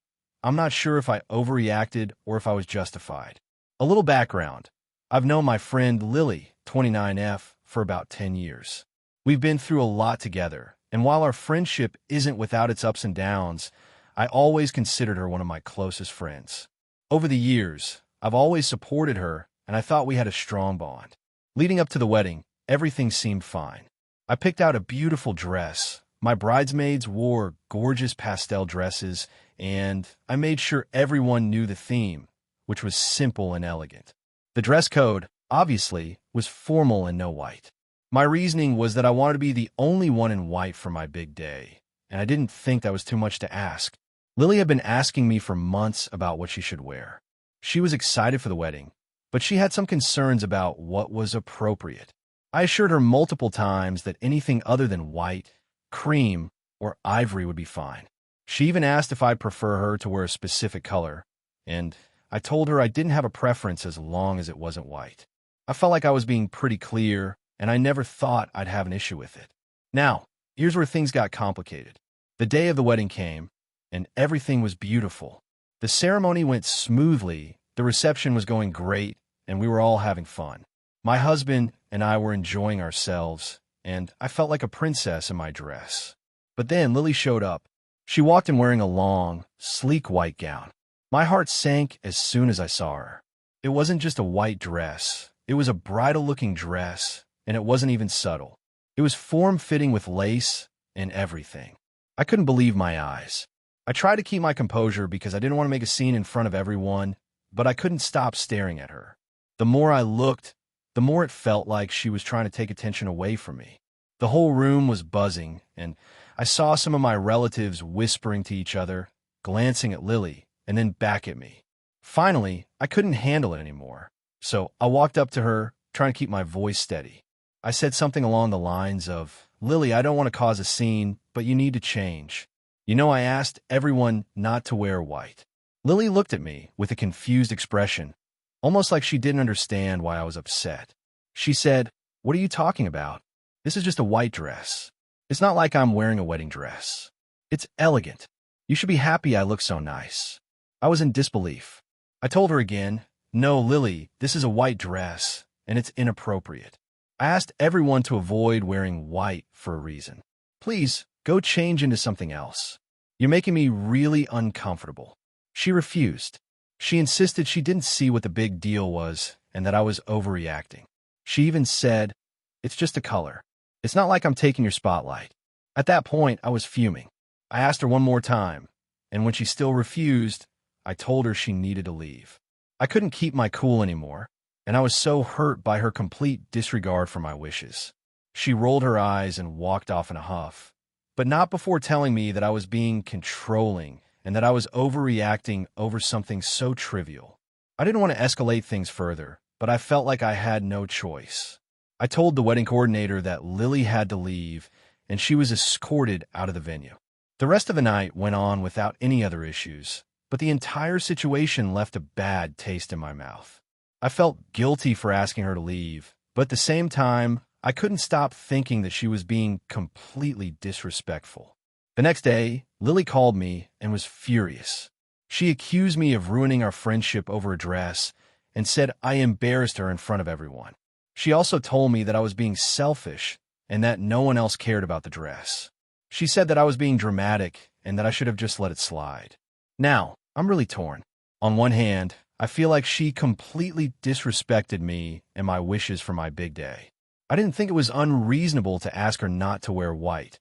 I'm not sure if I overreacted or if I was justified. A little background. I've known my friend Lily, 29F, for about 10 years. We've been through a lot together, And while our friendship isn't without its ups and downs, I always considered her one of my closest friends. Over the years, I've always supported her, and I thought we had a strong bond. Leading up to the wedding, everything seemed fine. I picked out a beautiful dress. My bridesmaids wore gorgeous pastel dresses, and I made sure everyone knew the theme, which was simple and elegant. The dress code, obviously, was formal and no white. My reasoning was that I wanted to be the only one in white for my big day, and I didn't think that was too much to ask. Lily had been asking me for months about what she should wear. She was excited for the wedding, but she had some concerns about what was appropriate. I assured her multiple times that anything other than white, cream, or ivory would be fine. She even asked if I'd prefer her to wear a specific color, and I told her I didn't have a preference as long as it wasn't white. I felt like I was being pretty clear, and I never thought I'd have an issue with it. Now, here's where things got complicated. The day of the wedding came, and everything was beautiful. The ceremony went smoothly, the reception was going great, and we were all having fun. My husband and I were enjoying ourselves, and I felt like a princess in my dress. But then Lily showed up. She walked in wearing a long, sleek white gown. My heart sank as soon as I saw her. It wasn't just a white dress. It was a bridal-looking dress, and it wasn't even subtle. It was form-fitting with lace and everything. I couldn't believe my eyes. I tried to keep my composure because I didn't want to make a scene in front of everyone, but I couldn't stop staring at her. The more I looked, the more it felt like she was trying to take attention away from me. The whole room was buzzing, and I saw some of my relatives whispering to each other, glancing at Lily, and then back at me. Finally, I couldn't handle it anymore, so I walked up to her, trying to keep my voice steady. I said something along the lines of, "Lily, I don't want to cause a scene, but you need to change. You know, I asked everyone not to wear white." Lily looked at me with a confused expression, almost like she didn't understand why I was upset. She said, "What are you talking about? This is just a white dress. It's not like I'm wearing a wedding dress. It's elegant. You should be happy I look so nice." I was in disbelief. I told her again, "No, Lily, this is a white dress, and it's inappropriate. I asked everyone to avoid wearing white for a reason. Please, go change into something else. You're making me really uncomfortable." She refused. She insisted she didn't see what the big deal was and that I was overreacting. She even said, "It's just a color. It's not like I'm taking your spotlight." At that point, I was fuming. I asked her one more time, and when she still refused, I told her she needed to leave. I couldn't keep my cool anymore, and I was so hurt by her complete disregard for my wishes. She rolled her eyes and walked off in a huff, but not before telling me that I was being controlling and that I was overreacting over something so trivial. I didn't want to escalate things further, but I felt like I had no choice. I told the wedding coordinator that Lily had to leave, and she was escorted out of the venue. The rest of the night went on without any other issues, but the entire situation left a bad taste in my mouth. I felt guilty for asking her to leave, but at the same time, I couldn't stop thinking that she was being completely disrespectful. The next day, Lily called me and was furious. She accused me of ruining our friendship over a dress and said I embarrassed her in front of everyone. She also told me that I was being selfish and that no one else cared about the dress. She said that I was being dramatic and that I should have just let it slide. Now, I'm really torn. On one hand, I feel like she completely disrespected me and my wishes for my big day. I didn't think it was unreasonable to ask her not to wear white,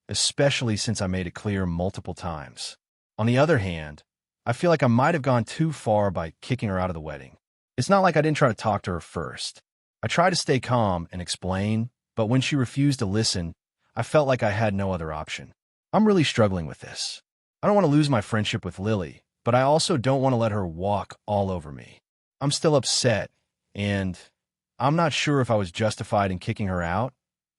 especially since I made it clear multiple times. On the other hand, I feel like I might have gone too far by kicking her out of the wedding. It's not like I didn't try to talk to her first. I tried to stay calm and explain, but when she refused to listen, I felt like I had no other option. I'm really struggling with this. I don't want to lose my friendship with Lily, but I also don't want to let her walk all over me. I'm still upset, and I'm not sure if I was justified in kicking her out,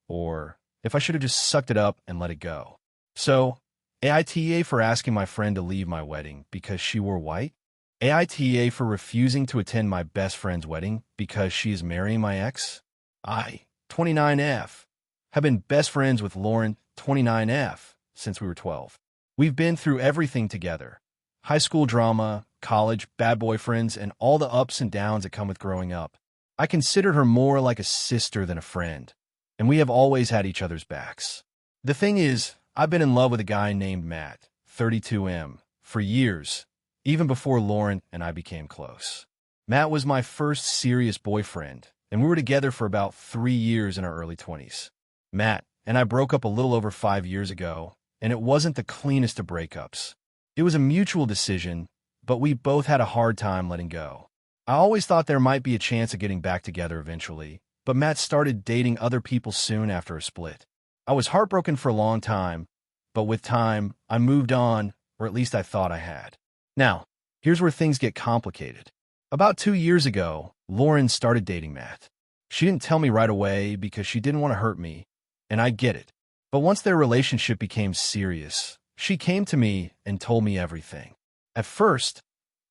or if I should have just sucked it up and let it go. So, AITA for asking my friend to leave my wedding because she wore white. AITA for refusing to attend my best friend's wedding because she is marrying my ex. I, 29F, have been best friends with Lauren, 29F, since we were 12. We've been through everything together. High school drama, college, bad boyfriends, and all the ups and downs that come with growing up. I considered her more like a sister than a friend, and we have always had each other's backs. The thing is, I've been in love with a guy named Matt, 32M, for years, even before Lauren and I became close. Matt was my first serious boyfriend, and we were together for about 3 years in our early 20s. Matt and I broke up a little over 5 years ago, and it wasn't the cleanest of breakups. It was a mutual decision, but we both had a hard time letting go. I always thought there might be a chance of getting back together eventually, but Matt started dating other people soon after a split. I was heartbroken for a long time, but with time, I moved on, or at least I thought I had. Now, here's where things get complicated. About 2 years ago, Lauren started dating Matt. She didn't tell me right away because she didn't want to hurt me, and I get it. But once their relationship became serious, she came to me and told me everything. At first,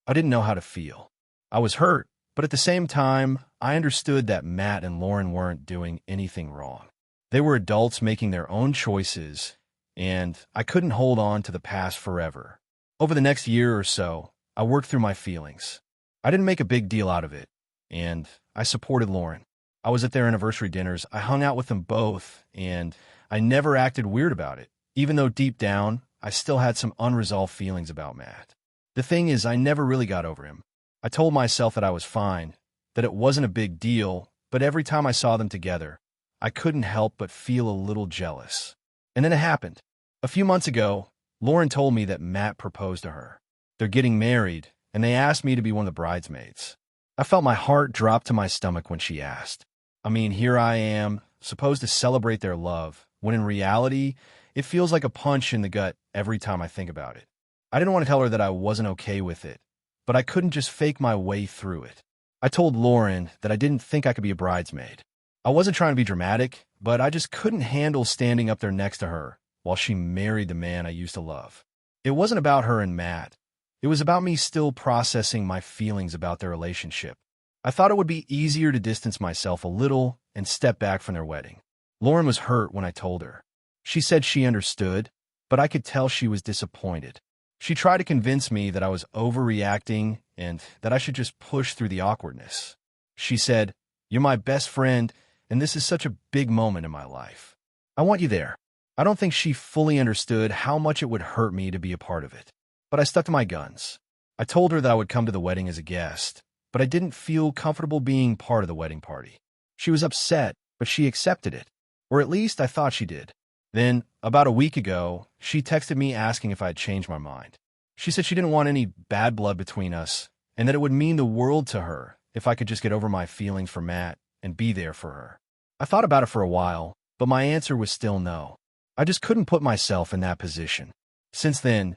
I didn't know how to feel. I was hurt, but at the same time, I understood that Matt and Lauren weren't doing anything wrong. They were adults making their own choices, and I couldn't hold on to the past forever. Over the next year or so, I worked through my feelings. I didn't make a big deal out of it, and I supported Lauren. I was at their anniversary dinners, I hung out with them both, and I never acted weird about it, even though deep down, I still had some unresolved feelings about Matt. The thing is, I never really got over him. I told myself that I was fine, that it wasn't a big deal, but every time I saw them together, I couldn't help but feel a little jealous. And then it happened. A few months ago, Lauren told me that Matt proposed to her. They're getting married, and they asked me to be one of the bridesmaids. I felt my heart drop to my stomach when she asked. I mean, here I am, supposed to celebrate their love, when in reality, it feels like a punch in the gut every time I think about it. I didn't want to tell her that I wasn't okay with it, but I couldn't just fake my way through it. I told Lauren that I didn't think I could be a bridesmaid. I wasn't trying to be dramatic, but I just couldn't handle standing up there next to her while she married the man I used to love. It wasn't about her and Matt. It was about me still processing my feelings about their relationship. I thought it would be easier to distance myself a little and step back from their wedding. Lauren was hurt when I told her. She said she understood, but I could tell she was disappointed. She tried to convince me that I was overreacting and that I should just push through the awkwardness. She said, "You're my best friend, and this is such a big moment in my life. I want you there." I don't think she fully understood how much it would hurt me to be a part of it. But I stuck to my guns. I told her that I would come to the wedding as a guest, but I didn't feel comfortable being part of the wedding party. She was upset, but she accepted it. Or at least I thought she did. Then, about a week ago, she texted me asking if I had changed my mind. She said she didn't want any bad blood between us, and that it would mean the world to her if I could just get over my feelings for Matt and be there for her. I thought about it for a while, but my answer was still no. I just couldn't put myself in that position. Since then,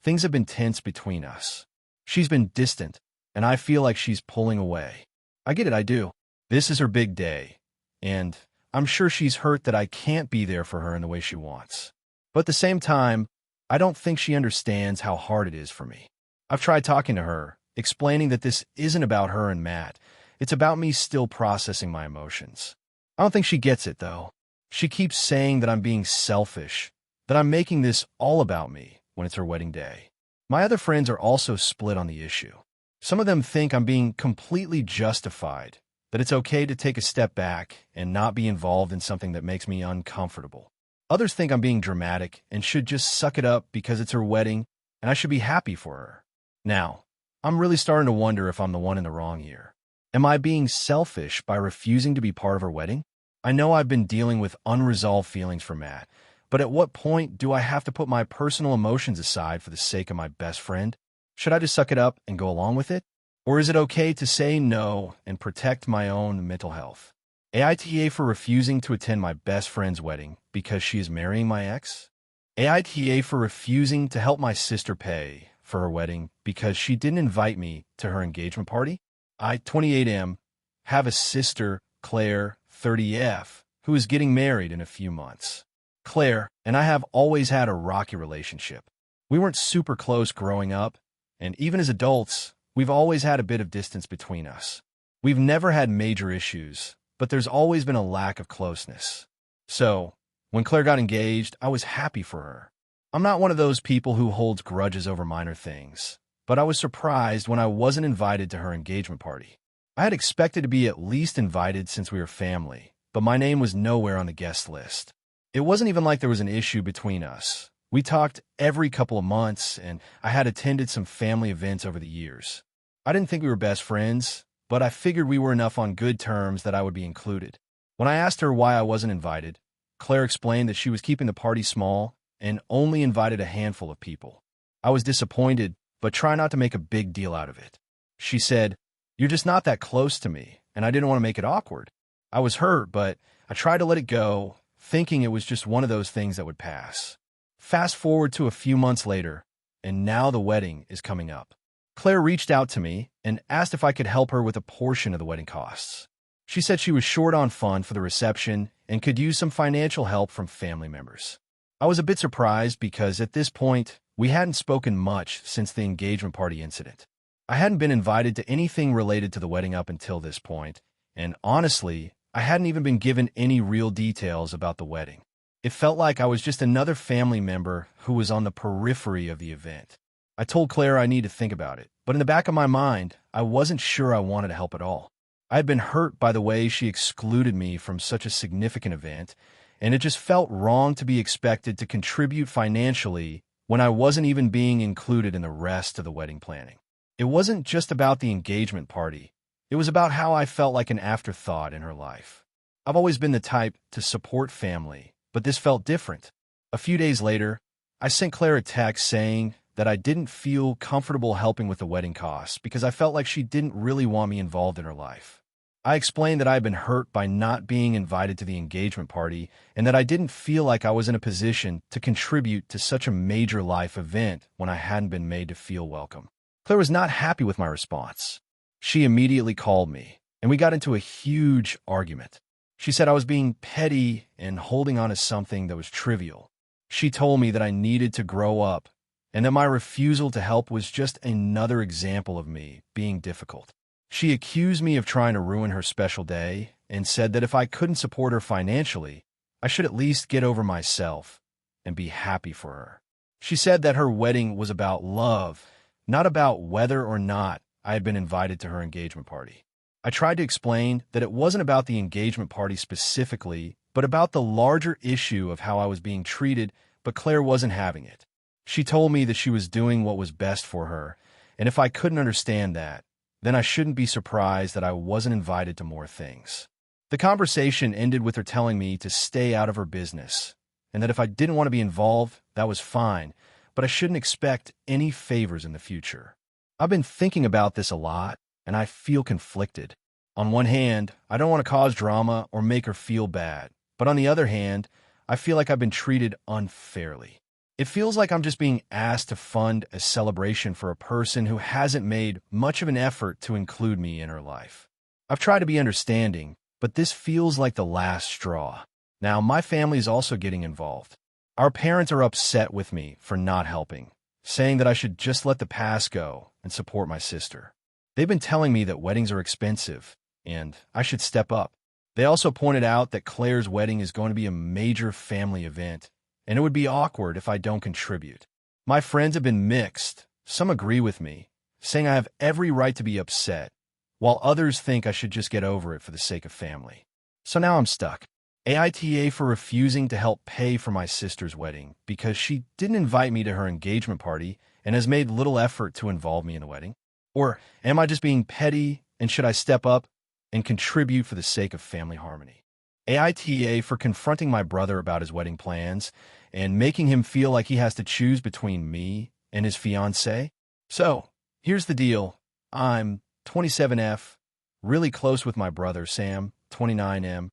things have been tense between us. She's been distant, and I feel like she's pulling away. I get it, I do. This is her big day, and I'm sure she's hurt that I can't be there for her in the way she wants. But at the same time, I don't think she understands how hard it is for me. I've tried talking to her, explaining that this isn't about her and Matt. It's about me still processing my emotions. I don't think she gets it, though. She keeps saying that I'm being selfish, that I'm making this all about me when it's her wedding day. My other friends are also split on the issue. Some of them think I'm being completely justified, that it's okay to take a step back and not be involved in something that makes me uncomfortable. Others think I'm being dramatic and should just suck it up because it's her wedding and I should be happy for her. Now, I'm really starting to wonder if I'm the one in the wrong here. Am I being selfish by refusing to be part of her wedding? I know I've been dealing with unresolved feelings for Matt, but at what point do I have to put my personal emotions aside for the sake of my best friend? Should I just suck it up and go along with it? Or is it okay to say no and protect my own mental health? AITA for refusing to attend my best friend's wedding because she is marrying my ex? AITA for refusing to help my sister pay for her wedding because she didn't invite me to her engagement party? I, 28M, have a sister, Claire, 30F, who is getting married in a few months. Claire and I have always had a rocky relationship. We weren't super close growing up, and even as adults, we've always had a bit of distance between us. We've never had major issues, but there's always been a lack of closeness. So, when Claire got engaged, I was happy for her. I'm not one of those people who holds grudges over minor things, but I was surprised when I wasn't invited to her engagement party. I had expected to be at least invited since we were family, but my name was nowhere on the guest list. It wasn't even like there was an issue between us. We talked every couple of months, and I had attended some family events over the years. I didn't think we were best friends, but I figured we were enough on good terms that I would be included. When I asked her why I wasn't invited, Claire explained that she was keeping the party small and only invited a handful of people. I was disappointed, but try not to make a big deal out of it. She said, "You're just not that close to me, and I didn't want to make it awkward." I was hurt, but I tried to let it go, thinking it was just one of those things that would pass. Fast forward to a few months later, and now the wedding is coming up. Claire reached out to me and asked if I could help her with a portion of the wedding costs. She said she was short on funds for the reception and could use some financial help from family members. I was a bit surprised because at this point, we hadn't spoken much since the engagement party incident. I hadn't been invited to anything related to the wedding up until this point, and honestly, I hadn't even been given any real details about the wedding. It felt like I was just another family member who was on the periphery of the event. I told Claire I needed to think about it, but in the back of my mind, I wasn't sure I wanted to help at all. I had been hurt by the way she excluded me from such a significant event, and it just felt wrong to be expected to contribute financially when I wasn't even being included in the rest of the wedding planning. It wasn't just about the engagement party. It was about how I felt like an afterthought in her life. I've always been the type to support family, but this felt different. A few days later, I sent Claire a text saying that I didn't feel comfortable helping with the wedding costs because I felt like she didn't really want me involved in her life. I explained that I had been hurt by not being invited to the engagement party and that I didn't feel like I was in a position to contribute to such a major life event when I hadn't been made to feel welcome. Claire was not happy with my response. She immediately called me, and we got into a huge argument. She said I was being petty and holding on to something that was trivial. She told me that I needed to grow up and that my refusal to help was just another example of me being difficult. She accused me of trying to ruin her special day and said that if I couldn't support her financially, I should at least get over myself and be happy for her. She said that her wedding was about love, not about whether or not I had been invited to her engagement party. I tried to explain that it wasn't about the engagement party specifically, but about the larger issue of how I was being treated, but Claire wasn't having it. She told me that she was doing what was best for her, and if I couldn't understand that, then I shouldn't be surprised that I wasn't invited to more things. The conversation ended with her telling me to stay out of her business, and that if I didn't want to be involved, that was fine, but I shouldn't expect any favors in the future. I've been thinking about this a lot, and I feel conflicted. On one hand, I don't want to cause drama or make her feel bad, but on the other hand, I feel like I've been treated unfairly. It feels like I'm just being asked to fund a celebration for a person who hasn't made much of an effort to include me in her life. I've tried to be understanding, but this feels like the last straw. Now, my family is also getting involved. Our parents are upset with me for not helping, saying that I should just let the past go and support my sister. They've been telling me that weddings are expensive, and I should step up. They also pointed out that Claire's wedding is going to be a major family event, and it would be awkward if I don't contribute. My friends have been mixed. Some agree with me, saying I have every right to be upset, while others think I should just get over it for the sake of family. So now I'm stuck. AITA for refusing to help pay for my sister's wedding because she didn't invite me to her engagement party and has made little effort to involve me in the wedding? Or am I just being petty, and should I step up and contribute for the sake of family harmony? AITA for confronting my brother about his wedding plans and making him feel like he has to choose between me and his fiancée? So, here's the deal. I'm 27F, really close with my brother, Sam, 29M.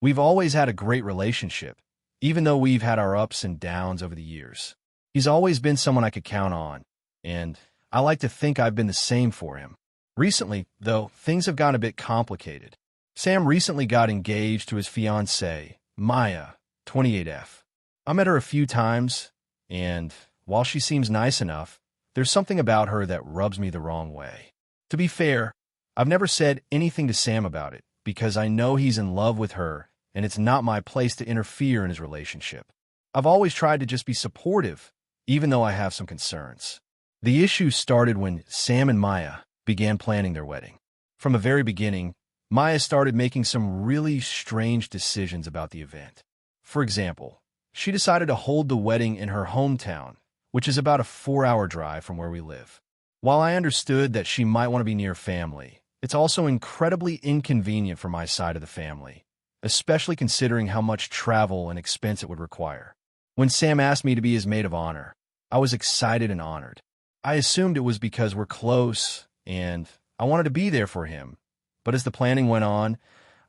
We've always had a great relationship, even though we've had our ups and downs over the years. He's always been someone I could count on, and I like to think I've been the same for him. Recently, though, things have gotten a bit complicated. Sam recently got engaged to his fiancée, Maya, 28F. I met her a few times, and while she seems nice enough, there's something about her that rubs me the wrong way. To be fair, I've never said anything to Sam about it because I know he's in love with her, and it's not my place to interfere in his relationship. I've always tried to just be supportive, even though I have some concerns. The issue started when Sam and Maya began planning their wedding. From the very beginning, Maya started making some really strange decisions about the event. For example, she decided to hold the wedding in her hometown, which is about a 4-hour drive from where we live. While I understood that she might want to be near family, it's also incredibly inconvenient for my side of the family, especially considering how much travel and expense it would require. When Sam asked me to be his maid of honor, I was excited and honored. I assumed it was because we're close and I wanted to be there for him. But as the planning went on,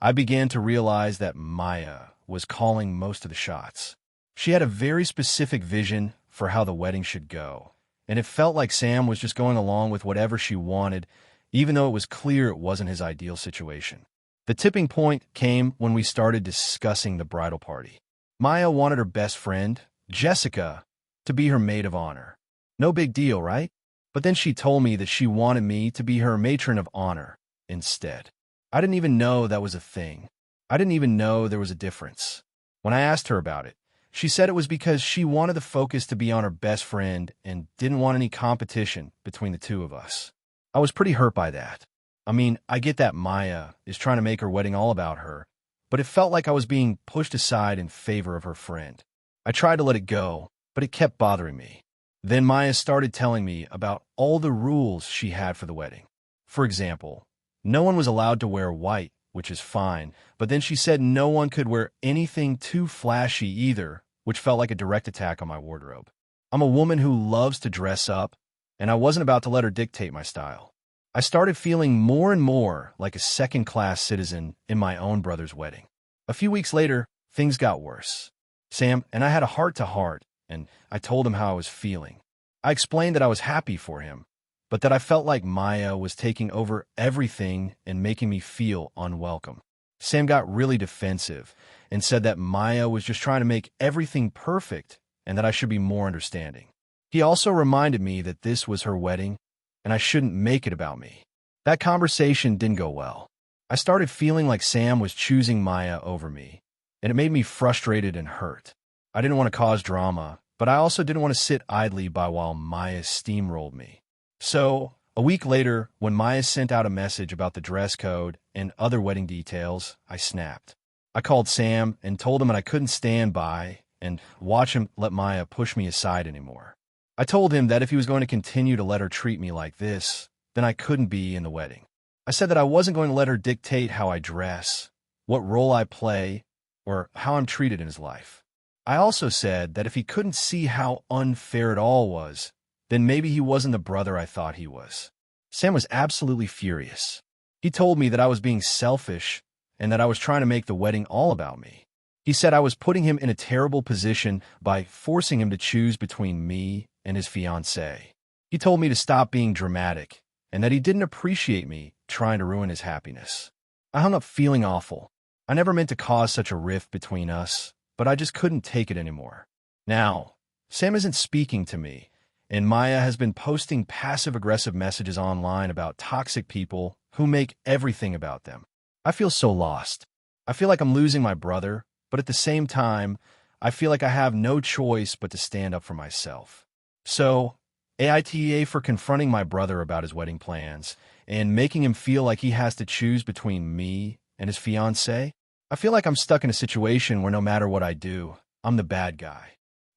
I began to realize that Maya was calling most of the shots. She had a very specific vision for how the wedding should go, and it felt like Sam was just going along with whatever she wanted, even though it was clear it wasn't his ideal situation. The tipping point came when we started discussing the bridal party. Maya wanted her best friend, Jessica, to be her maid of honor. No big deal, right? But then she told me that she wanted me to be her matron of honor instead. I didn't even know that was a thing. I didn't even know there was a difference. When I asked her about it, she said it was because she wanted the focus to be on her best friend and didn't want any competition between the two of us. I was pretty hurt by that. I mean, I get that Maya is trying to make her wedding all about her, but it felt like I was being pushed aside in favor of her friend. I tried to let it go, but it kept bothering me. Then Maya started telling me about all the rules she had for the wedding. For example, no one was allowed to wear white, which is fine, but then she said no one could wear anything too flashy either, which felt like a direct attack on my wardrobe. I'm a woman who loves to dress up, and I wasn't about to let her dictate my style. I started feeling more and more like a second-class citizen in my own brother's wedding. A few weeks later, things got worse. Sam and I had a heart-to-heart, and I told him how I was feeling. I explained that I was happy for him, but that I felt like Maya was taking over everything and making me feel unwelcome. Sam got really defensive and said that Maya was just trying to make everything perfect and that I should be more understanding. He also reminded me that this was her wedding and I shouldn't make it about me. That conversation didn't go well. I started feeling like Sam was choosing Maya over me, and it made me frustrated and hurt. I didn't want to cause drama, but I also didn't want to sit idly by while Maya steamrolled me. So, a week later, when Maya sent out a message about the dress code and other wedding details, I snapped. I called Sam and told him that I couldn't stand by and watch him let Maya push me aside anymore. I told him that if he was going to continue to let her treat me like this, then I couldn't be in the wedding. I said that I wasn't going to let her dictate how I dress, what role I play, or how I'm treated in his life. I also said that if he couldn't see how unfair it all was, then maybe he wasn't the brother I thought he was. Sam was absolutely furious. He told me that I was being selfish and that I was trying to make the wedding all about me. He said I was putting him in a terrible position by forcing him to choose between me and his fiancée. He told me to stop being dramatic and that he didn't appreciate me trying to ruin his happiness. I hung up feeling awful. I never meant to cause such a rift between us, but I just couldn't take it anymore. Now, Sam isn't speaking to me, and Maya has been posting passive-aggressive messages online about toxic people who make everything about them. I feel so lost. I feel like I'm losing my brother, but at the same time, I feel like I have no choice but to stand up for myself. So, AITA for confronting my brother about his wedding plans and making him feel like he has to choose between me and his fiancée. I feel like I'm stuck in a situation where no matter what I do, I'm the bad guy.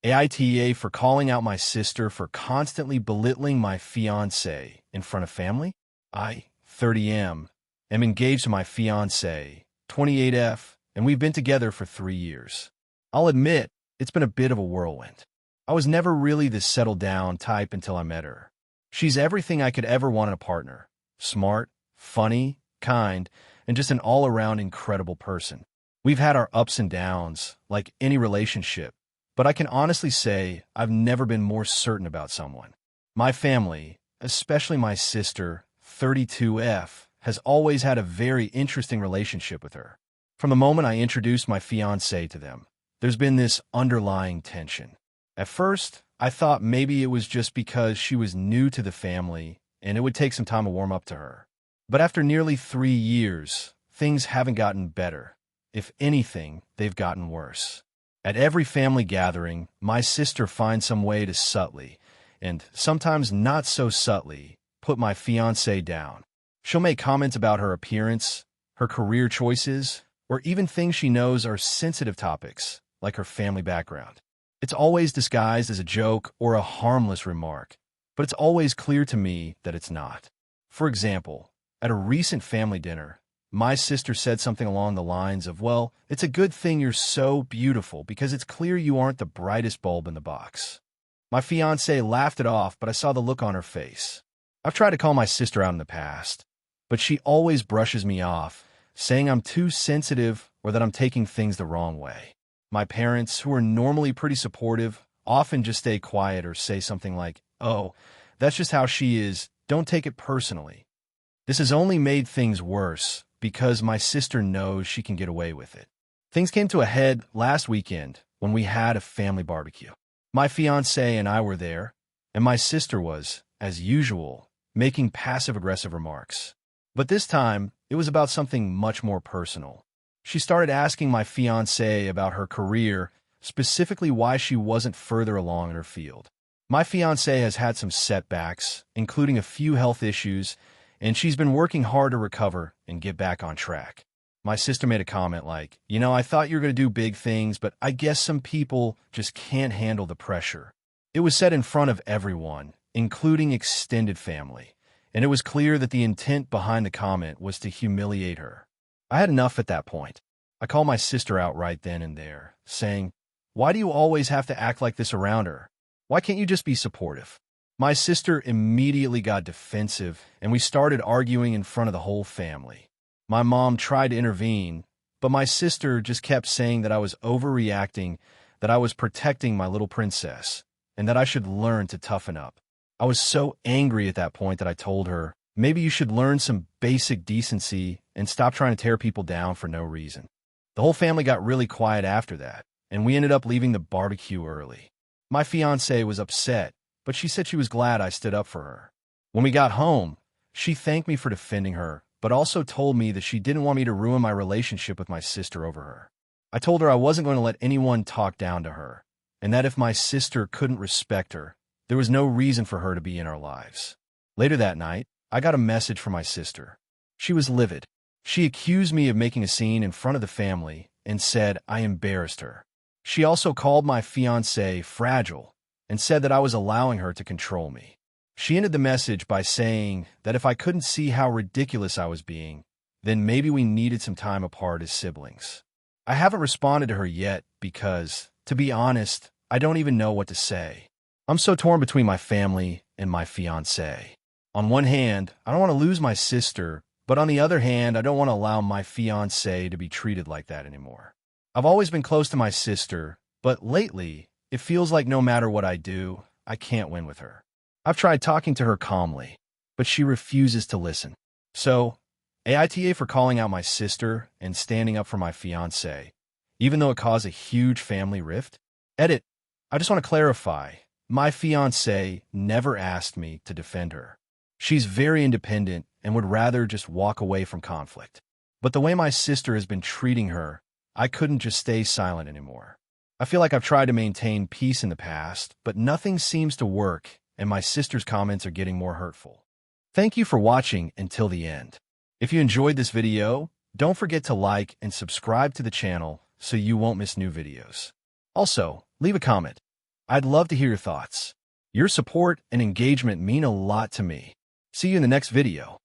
AITA for calling out my sister for constantly belittling my fiancé in front of family. I, 30M, am engaged to my fiancé, 28F, and we've been together for 3 years. I'll admit, it's been a bit of a whirlwind. I was never really the settled-down type until I met her. She's everything I could ever want in a partner. Smart, funny, kind, and just an all-around incredible person. We've had our ups and downs, like any relationship, but I can honestly say I've never been more certain about someone. My family, especially my sister, 32F, has always had a very interesting relationship with her. From the moment I introduced my fiancé to them, there's been this underlying tension. At first, I thought maybe it was just because she was new to the family and it would take some time to warm up to her. But after nearly 3 years, things haven't gotten better. If anything, they've gotten worse. At every family gathering, my sister finds some way to subtly, and sometimes not so subtly, put my fiancé down. She'll make comments about her appearance, her career choices, or even things she knows are sensitive topics, like her family background. It's always disguised as a joke or a harmless remark, but it's always clear to me that it's not. For example, at a recent family dinner, my sister said something along the lines of, "Well, it's a good thing you're so beautiful because it's clear you aren't the brightest bulb in the box." My fiancée laughed it off, but I saw the look on her face. I've tried to call my sister out in the past, but she always brushes me off, saying I'm too sensitive or that I'm taking things the wrong way. My parents, who are normally pretty supportive, often just stay quiet or say something like, "Oh, that's just how she is. Don't take it personally." This has only made things worse because my sister knows she can get away with it. Things came to a head last weekend when we had a family barbecue. My fiancé and I were there, and my sister was, as usual, making passive-aggressive remarks. But this time, it was about something much more personal. She started asking my fiancé about her career, specifically why she wasn't further along in her field. My fiancé has had some setbacks, including a few health issues, and she's been working hard to recover and get back on track. My sister made a comment like, "I thought you were going to do big things, but I guess some people just can't handle the pressure." It was said in front of everyone, including extended family, and it was clear that the intent behind the comment was to humiliate her. I had enough at that point. I called my sister out right then and there, saying, "Why do you always have to act like this around her? Why can't you just be supportive?" My sister immediately got defensive, and we started arguing in front of the whole family. My mom tried to intervene, but my sister just kept saying that I was overreacting, that I was protecting my little princess, and that I should learn to toughen up. I was so angry at that point that I told her, "Maybe you should learn some basic decency and stop trying to tear people down for no reason." The whole family got really quiet after that, and we ended up leaving the barbecue early. My fiancée was upset, but she said she was glad I stood up for her. When we got home, she thanked me for defending her, but also told me that she didn't want me to ruin my relationship with my sister over her. I told her I wasn't going to let anyone talk down to her, and that if my sister couldn't respect her, there was no reason for her to be in our lives. Later that night, I got a message from my sister. She was livid. She accused me of making a scene in front of the family and said I embarrassed her. She also called my fiancé fragile and said that I was allowing her to control me. She ended the message by saying that if I couldn't see how ridiculous I was being, then maybe we needed some time apart as siblings. I haven't responded to her yet because, to be honest, I don't even know what to say. I'm so torn between my family and my fiancé. On one hand, I don't want to lose my sister, but on the other hand, I don't want to allow my fiancé to be treated like that anymore. I've always been close to my sister, but lately, it feels like no matter what I do, I can't win with her. I've tried talking to her calmly, but she refuses to listen. So, AITA for calling out my sister and standing up for my fiancé, even though it caused a huge family rift. Edit. I just want to clarify, my fiancé never asked me to defend her. She's very independent and would rather just walk away from conflict. But the way my sister has been treating her, I couldn't just stay silent anymore. I feel like I've tried to maintain peace in the past, but nothing seems to work, and my sister's comments are getting more hurtful. Thank you for watching until the end. If you enjoyed this video, don't forget to like and subscribe to the channel so you won't miss new videos. Also, leave a comment. I'd love to hear your thoughts. Your support and engagement mean a lot to me. See you in the next video.